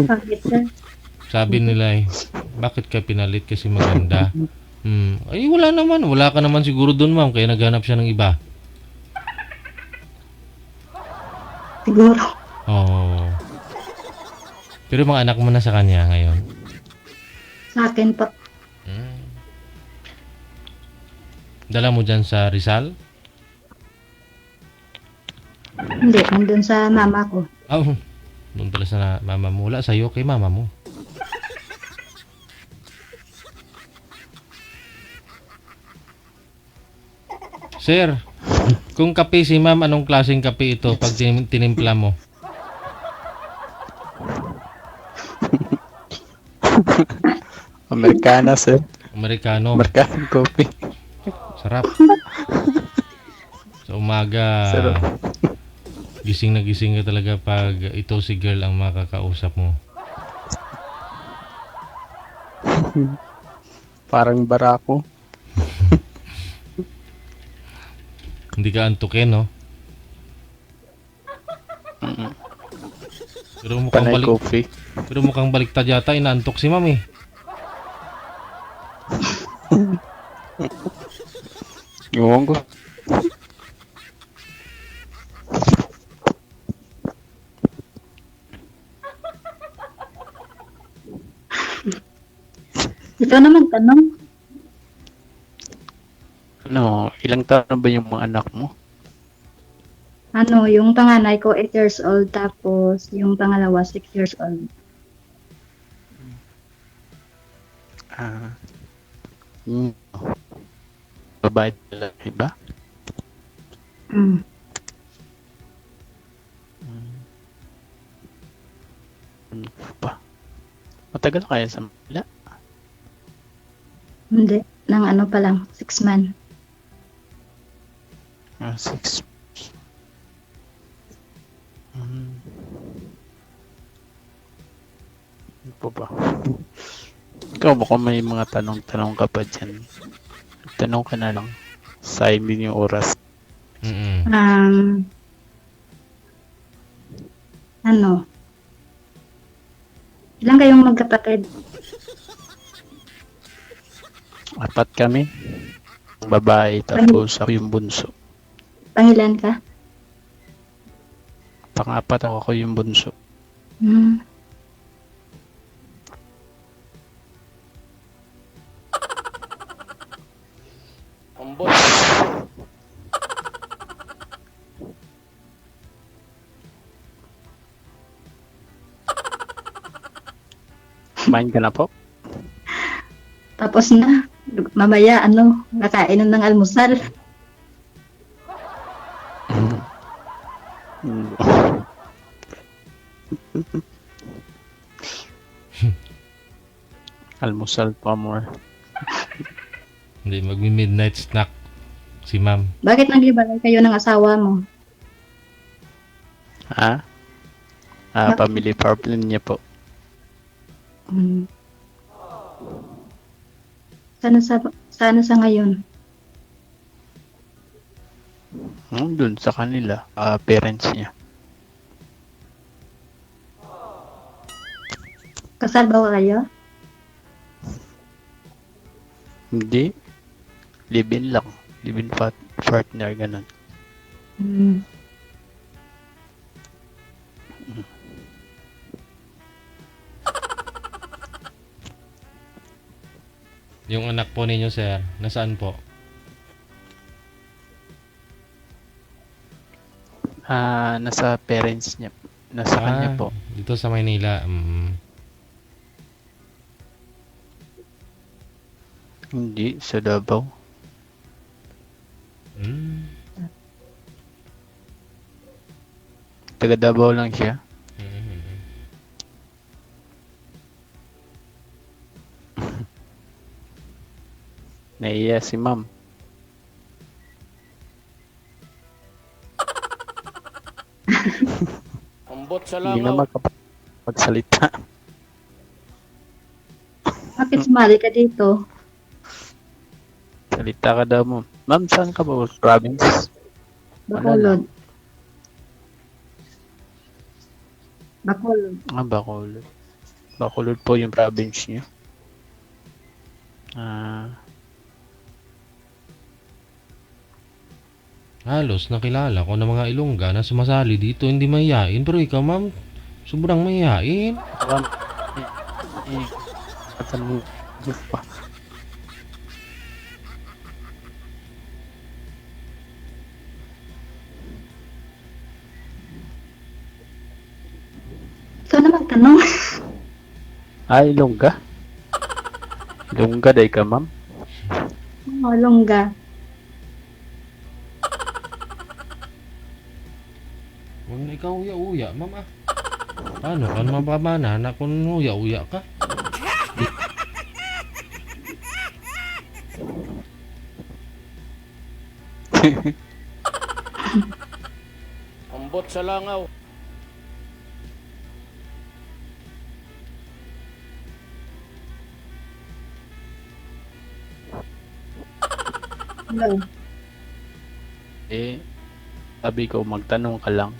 Bakit sir? Sabi nila bakit ka pinalit kasi maganda? Ay, wala naman. Wala ka naman siguro doon, ma'am. Kaya naghanap siya ng iba. Siguro. Oo. Pero mga anak mo na sa kanya ngayon. Sa akin po. Dala mo dyan sa Rizal? Hindi, nandun sa mama ko. Doon pala sa mama mo. Wala sa'yo, kay mama mo. Sir, kung kape si ma'am, anong klaseng kape ito pag tinimpla mo? Americana, sir. Americano. American coffee. Sarap. Sa umaga, Sarap. gising na gising ka talaga pag ito si girl ang makakausap mo. Parang barako. Hindi ka antukin, no? Pero mukhang Panay coffee. Pero mukhang baliktad yata, inaantok si ma'am eh. Ewan ko. Ikaw na magtanong. Ilang taon ba yung mga anak mo? Yung panganay ko 8 years old, tapos yung pangalawa 6 years old. Babae lalaki ba? Matagal kaya sa Manila? Hindi, nang ano pa lang, 6 months. 6. Ano po ba? Ikaw baka may mga tanong-tanong ka pa dyan. Tanong ka na lang. Sayang yung oras. Ilang kayong magkapatid? 4 kami. Babae, tapos ako yung bunso. Pangilan ka? Pang-4 ako yung bunso. Kumain ka na po? Tapos na. Mamaya, nakainom ng almusal. Almusal pa more. Hindi, magmi-midnight snack si ma'am. Bakit nag-ibalay kayo ng asawa mo? Family problem niya po. Sana sa ngayon? Dun sa kanila, parents niya. Kasal ba kayo? Hindi. Live-in lang. Live-in partner, ganun. Yung anak po ninyo, sir, nasaan po? Nasa parents niya. Nasa kanya po. Dito sa Maynila. Hindi, sa Davao. Taga Davao lang siya. Naiya si ma'am. Hindi na makapagsalita. Bakit sumali ka dito? Salita ka daw mo. Ma'am, saan ka ba? Province? Bacolod. Bacolod. Bacolod. Bacolod po yung province niyo. Halos nakilala ko ng mga Ilongga na sumasali dito, hindi mahihain. Pero ikaw, ma'am, sobrang mahihain. Ikaw na magtanong. Ilongga? Ilongga day ka, ma'am? Oo, Longga. Huwag na ikaw uya-uya, ma'am ah. Paano ka mapamana na kung uya-uya ka? Ambot sa langaw. Hello. Sabi ko, magtanong ka lang.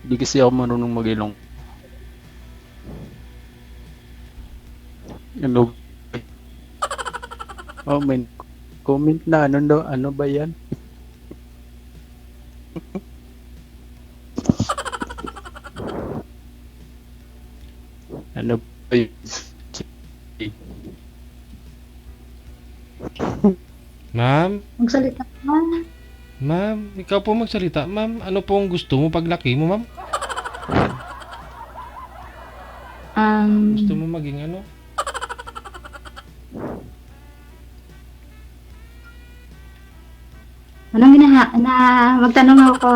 Hindi kasi ako marunong mag-ilong. Ano? Oh, may comment na. Ano ba yan? Ano ba yun? Ma'am? Magsalita ka. Ma'am, ikaw po magsalita. Ma'am, ano po ang gusto mo paglaki mo, ma'am? Gusto mo maging ano? Anong magtanong ako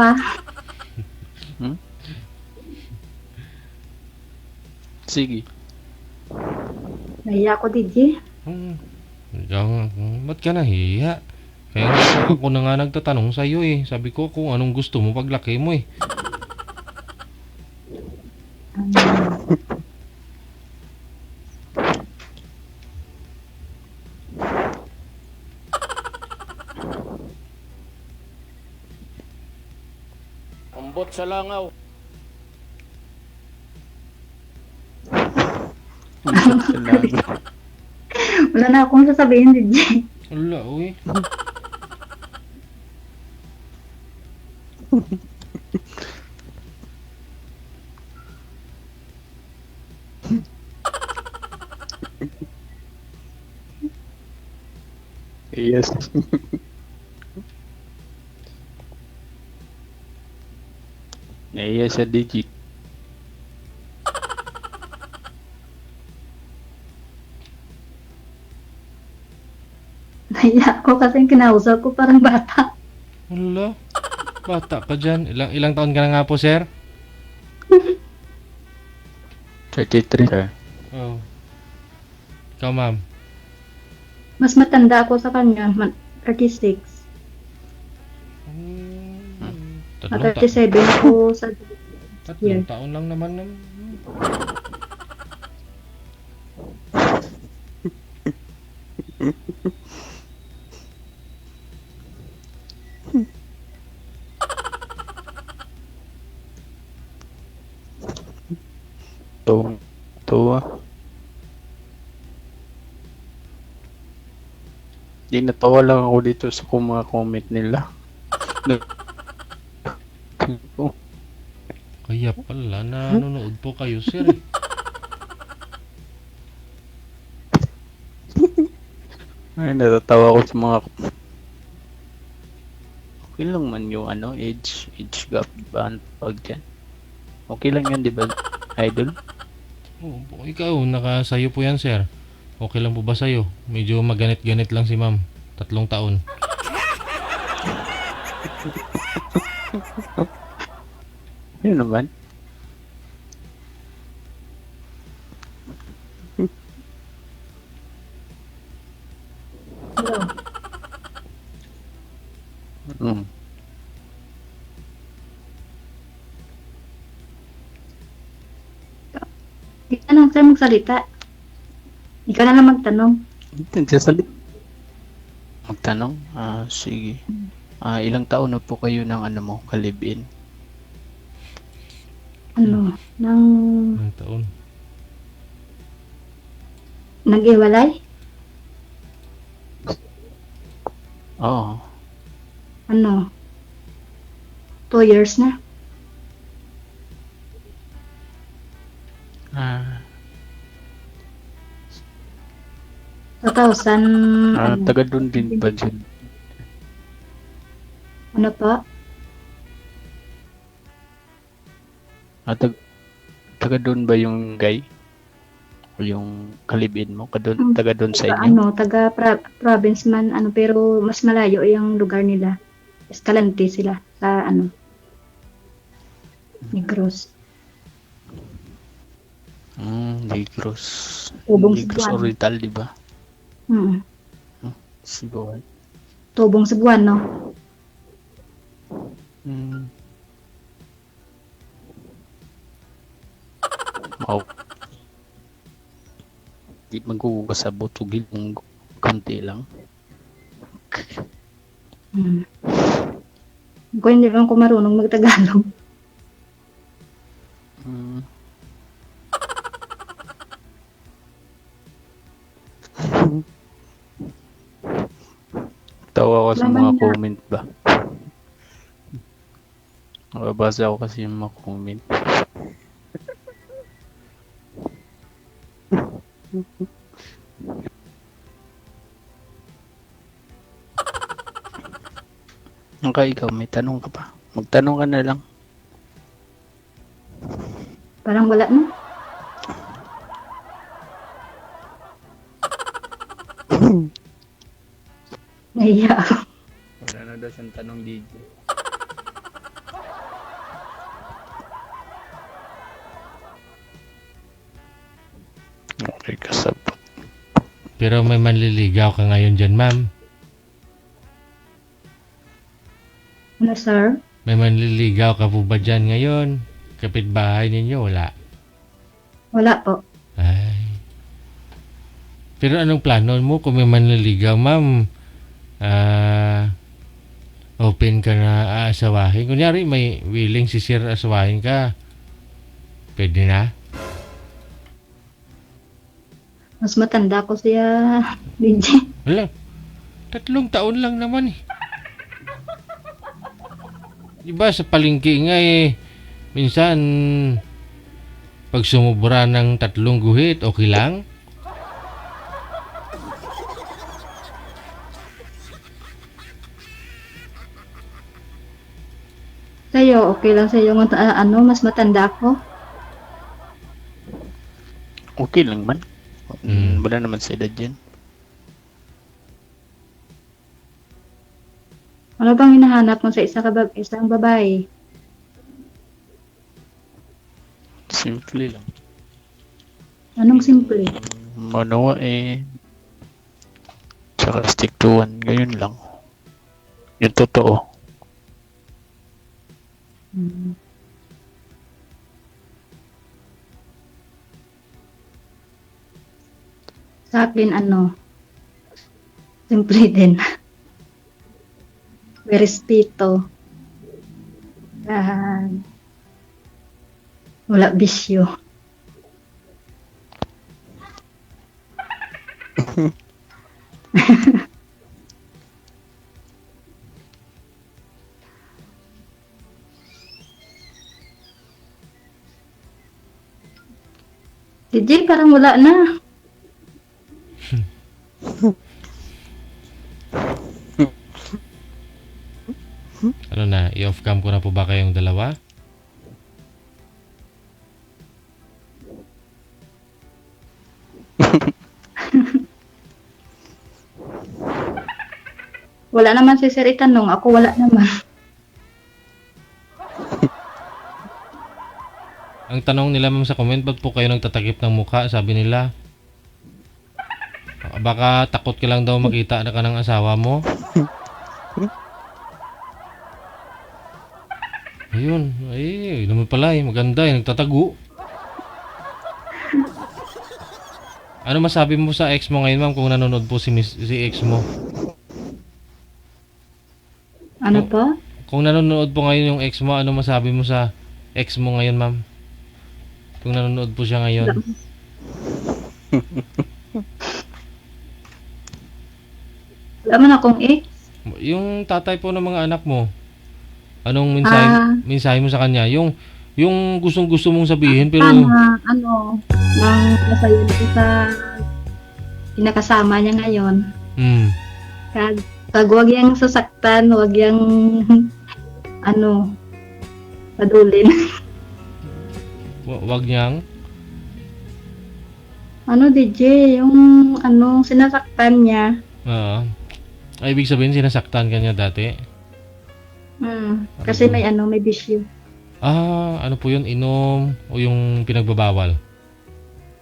Sige. Nahiya ako, DJ. Ba't ka nahiya? Kaya nga ako na nga nagtatanong sa'yo eh. Sabi ko kung anong gusto mo paglaki mo eh. Ambot sa langaw. Ambot sa langaw. Wala na akong sasabihin, DJ. Wala, uy. Yes. Yes, sa digit. Nahiya ako kasi yung kinausap ko parang bata. Wala. Bata ka dyan. Ilang taon ka na nga po, sir? 33, sir. Oh. Ikaw, ma'am? Mas matanda ako sa kanya. 36. Tatlong 37 ako sa Tatlong taon lang naman. Tuwa. Di natawa lang ako dito sa mga comment nila. Kaya pala, nanonood po kayo, sir. Eh. Ay, natatawa ko sa mga... Okay lang man yung age gap ba ang tawag dyan? Okay lang yun, di ba, idol? Oh, ikaw, nakasayo po yan, sir. Okay lang po ba sa'yo? Medyo maganit-ganit lang si ma'am. 3 taon. Yun naman. Hello. Mm. Di ka lang sir magsalita. Ikaw na lang magtanong. Nagsasalit. Magtanong? Sige. Ilang taon na po kayo ng kalibin? Nang Ilang taon? nag-iwalay? Oo. 2 years na. Ah, 2000, taga doon din ba dyan? ano pa? Taga doon ba yung guy? O yung kalibin mo? Taga doon sa inyo? Province man, pero mas malayo yung lugar nila. Escalante sila sa Negros. Negros. Tubong Negros Cebuano. Oriental, di ba? Mm. Cebuano. Tubong Cebuano. Wow. Di maghuhugas sa butugil ng konti lang. Kung hindi lang ako marunong magtagalog. Tawa ko sa Laman mga na. comment ba? Mababasa ko kasi yung mga comment. Ikaw, may tanong ka pa? Magtanong ka na lang. Parang wala na. Nahiya ako. Wala na daw siyang tanong, DJ. Okay, kasabot. Pero may manliligaw ka ngayon dyan, ma'am. Ano, sir? May manliligaw ka po ba dyan ngayon? Kapitbahay ninyo, wala. Wala po. Ay. Pero anong plano mo kung may manliligaw, ma'am? Open ka na aasawahin. Kunyari, may willing si sir asawahin ka. Pwede na? Mas matanda ko siya, DJ. Wala. 3 taon lang naman eh. Diba sa palengke nga minsan pag sumubra ng 3 guhit, okay lang? Sa'yo, okay lang sa'yo mas matanda ako. Okay lang man. Wala naman sa edad yan. Ano bang hinahanap mo sa isang babae? Simple lang. Anong simple? Tsaka stick to one. Ganyan lang. Yung totoo. Sa akin, simple din. May respeto. Wala bisyo. DJ, parang wala na. Ano na, i-off cam ko na po ba kayong dalawa? Wala naman si Sir itanong. Ako wala naman. Ang tanong nila ma'am sa comment, ba't po kayo nagtatakip ng mukha? Sabi nila, baka takot ka lang daw makita na ka ng asawa mo. Ayun, ay, naman pala eh, maganda eh, nagtatago. Ano masabi mo sa ex mo ngayon ma'am kung nanonood po si ex mo? Ano po? Kung nanonood po ngayon yung ex mo, ano masabi mo sa ex mo ngayon ma'am? Kung nanonood po siya ngayon. Wala man akong ex. Yung tatay po ng mga anak mo, anong mensahe mo sa kanya? Yung gustong-gusto mong sabihin pero Sana, nang masaya dito sa pinakasama niya ngayon. Kag wag yang sasaktan, wag yang padulin. wag niyang DJ, yung sinasaktan niya. ay ibig sabihin sinasaktan ka niya dati? Kasi may bisyo. Ano po yun? Inom o yung pinagbabawal?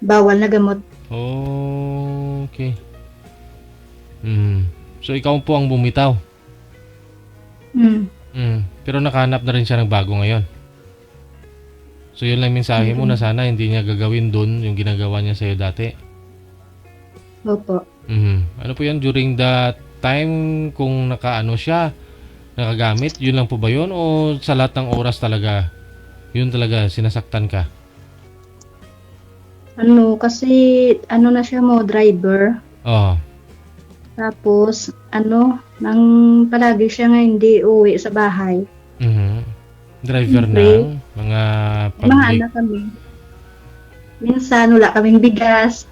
Bawal na gamot. Okay. So ikaw po ang bumitaw? Pero nakahanap na rin siya ng bago ngayon. So yun lang mensahe mo na sana hindi niya gagawin dun yung ginagawa niya sa'yo dati? Opo. Ano po yan? During the time kung nakagamit, yun lang po ba yun? O sa lahat ng oras talaga, yun talaga, sinasaktan ka? Kasi na siya mo, driver. Tapos, nang palagi siya nga hindi uwi sa bahay. Driver Siyempre, ng mga mga public? anak kami. Minsan, wala kaming bigas.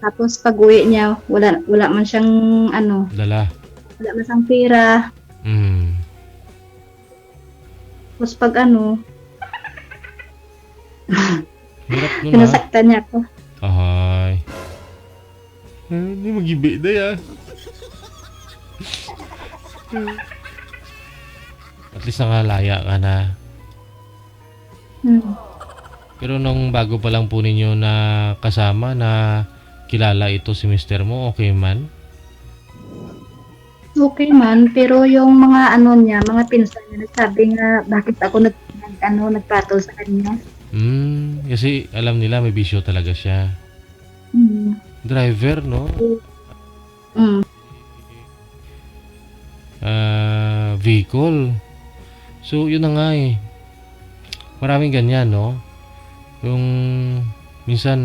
Tapos, pag uwi niya, wala man siyang Dala? wala man siyang pera. Tapos, pag Hirap nun sinasaktan niya ako. Ay. Hindi mag-ibi na yan. At least nakalaya ka na. Pero nung bago pa lang po ninyo na kasama na kilala ito si mister mo, okay man? Okay man, pero yung mga niya, mga pinsan niya, nagsabi nga bakit ako nagpatol sa kanya. Kasi alam nila may bisyo talaga siya. Driver, no? Vehicle. So, yun na nga eh. Maraming ganyan, no? Yung minsan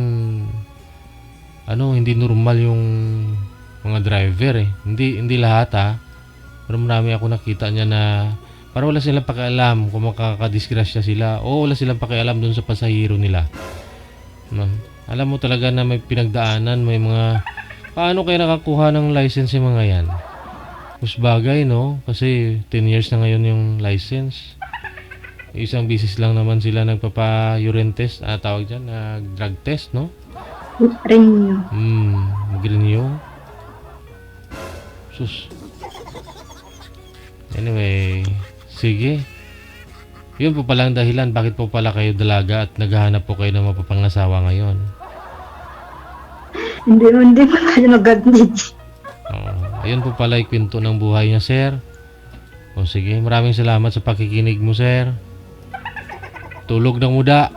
hindi normal yung mga driver eh. Hindi lahat pero marami ako nakita niya na parang wala silang pakialam kung makakadisgrasya sila o wala silang pakialam dun sa pasahero nila. Alam mo talaga na may pinagdaanan, may mga paano kayo nakakuha ng license yung mga yan? Mas bagay, no? Kasi 10 years na ngayon yung license. Isang bisis lang naman sila nagpapa-urine test, tawag dyan, drug test, no? Renew. Mag-renew. Sus. Anyway, sige. Yun po palang dahilan bakit po pala kayo dalaga at naghahanap po kayo ng mapapangasawa ngayon. Hindi pa kayo nag-admit. Ayun po pala yung kwento ng buhay niya, sir. Sige, maraming salamat sa pakikinig mo, sir. Tulog ng muda.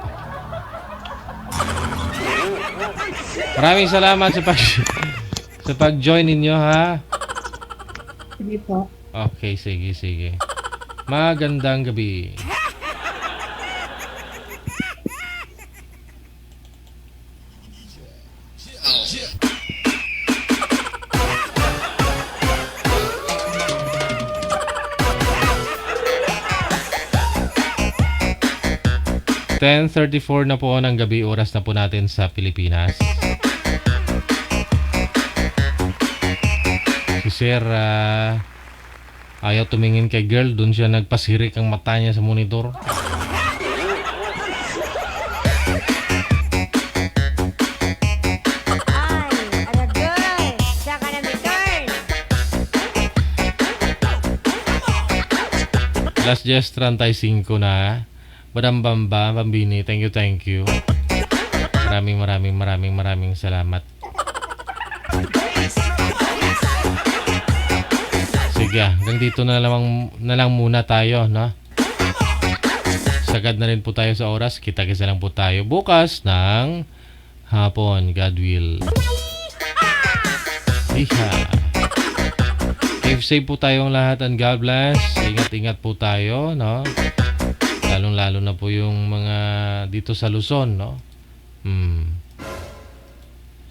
Maraming salamat sa pag-join ninyo, ha? Sige po. Okay, sige. Magandang gabi. 10:34 na po ng gabi, oras na po natin sa Pilipinas. Si Sir, ayaw tumingin kay girl, dun siya nagpasirik ang mata niya sa monitor. Last just 35 na. Badambamba, Pambini, thank you. Maraming salamat. Sige, hanggang dito na lang muna tayo, no? Sagad na rin po tayo sa oras. Kita-kisa lang po tayo bukas ng hapon, God will. Iha. Keep safe po tayong lahat and God bless. Ingat-ingat po tayo, no? Lalong-lalo na po yung mga dito sa Luzon, no?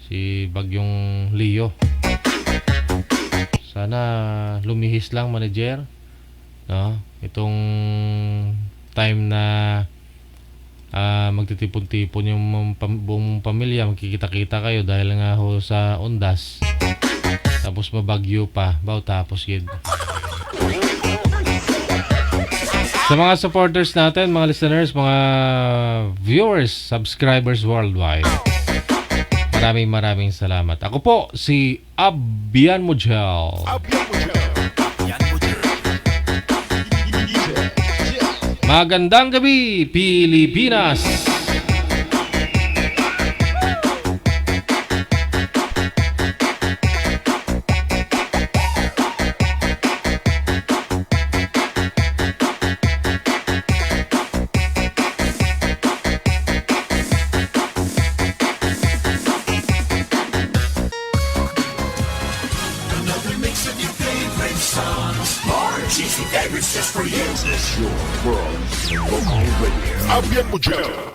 Si Bagyong Leo. Sana lumihis lang, manager, no? Itong time na magtitipon-tipon yung buong pamilya, magkikita-kita kayo dahil nga ho sa undas. Tapos mabagyo pa, tapos yun. Sa mga supporters natin, mga listeners, mga viewers, subscribers worldwide, maraming salamat. Ako po si Abian Mujel. Magandang gabi, Pilipinas!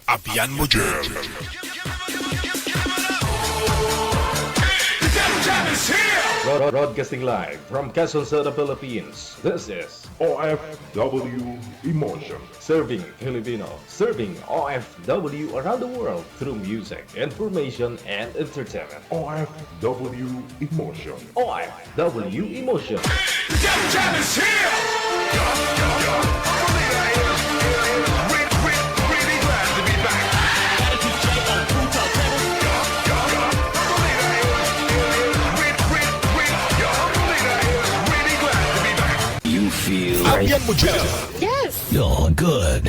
Abian Mujel. Broadcasting live from Quezon City, Philippines. This is OFW Emotion. Serving Filipino, serving OFW around the world through music, information, and entertainment. OFW Emotion. OFW Emotion. You feel Abian Mujel. Yes. You're good.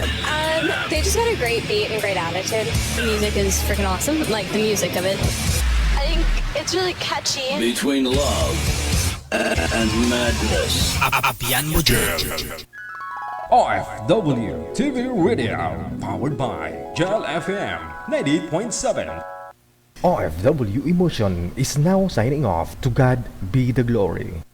They just got a great beat and great attitude. The music is freaking awesome. Like the music of it. I think it's really catchy. Between love and madness. Abian Mujel. OFW TV Radio, powered by Gel FM 90.7. OFW Emotion is now signing off. To God be the glory.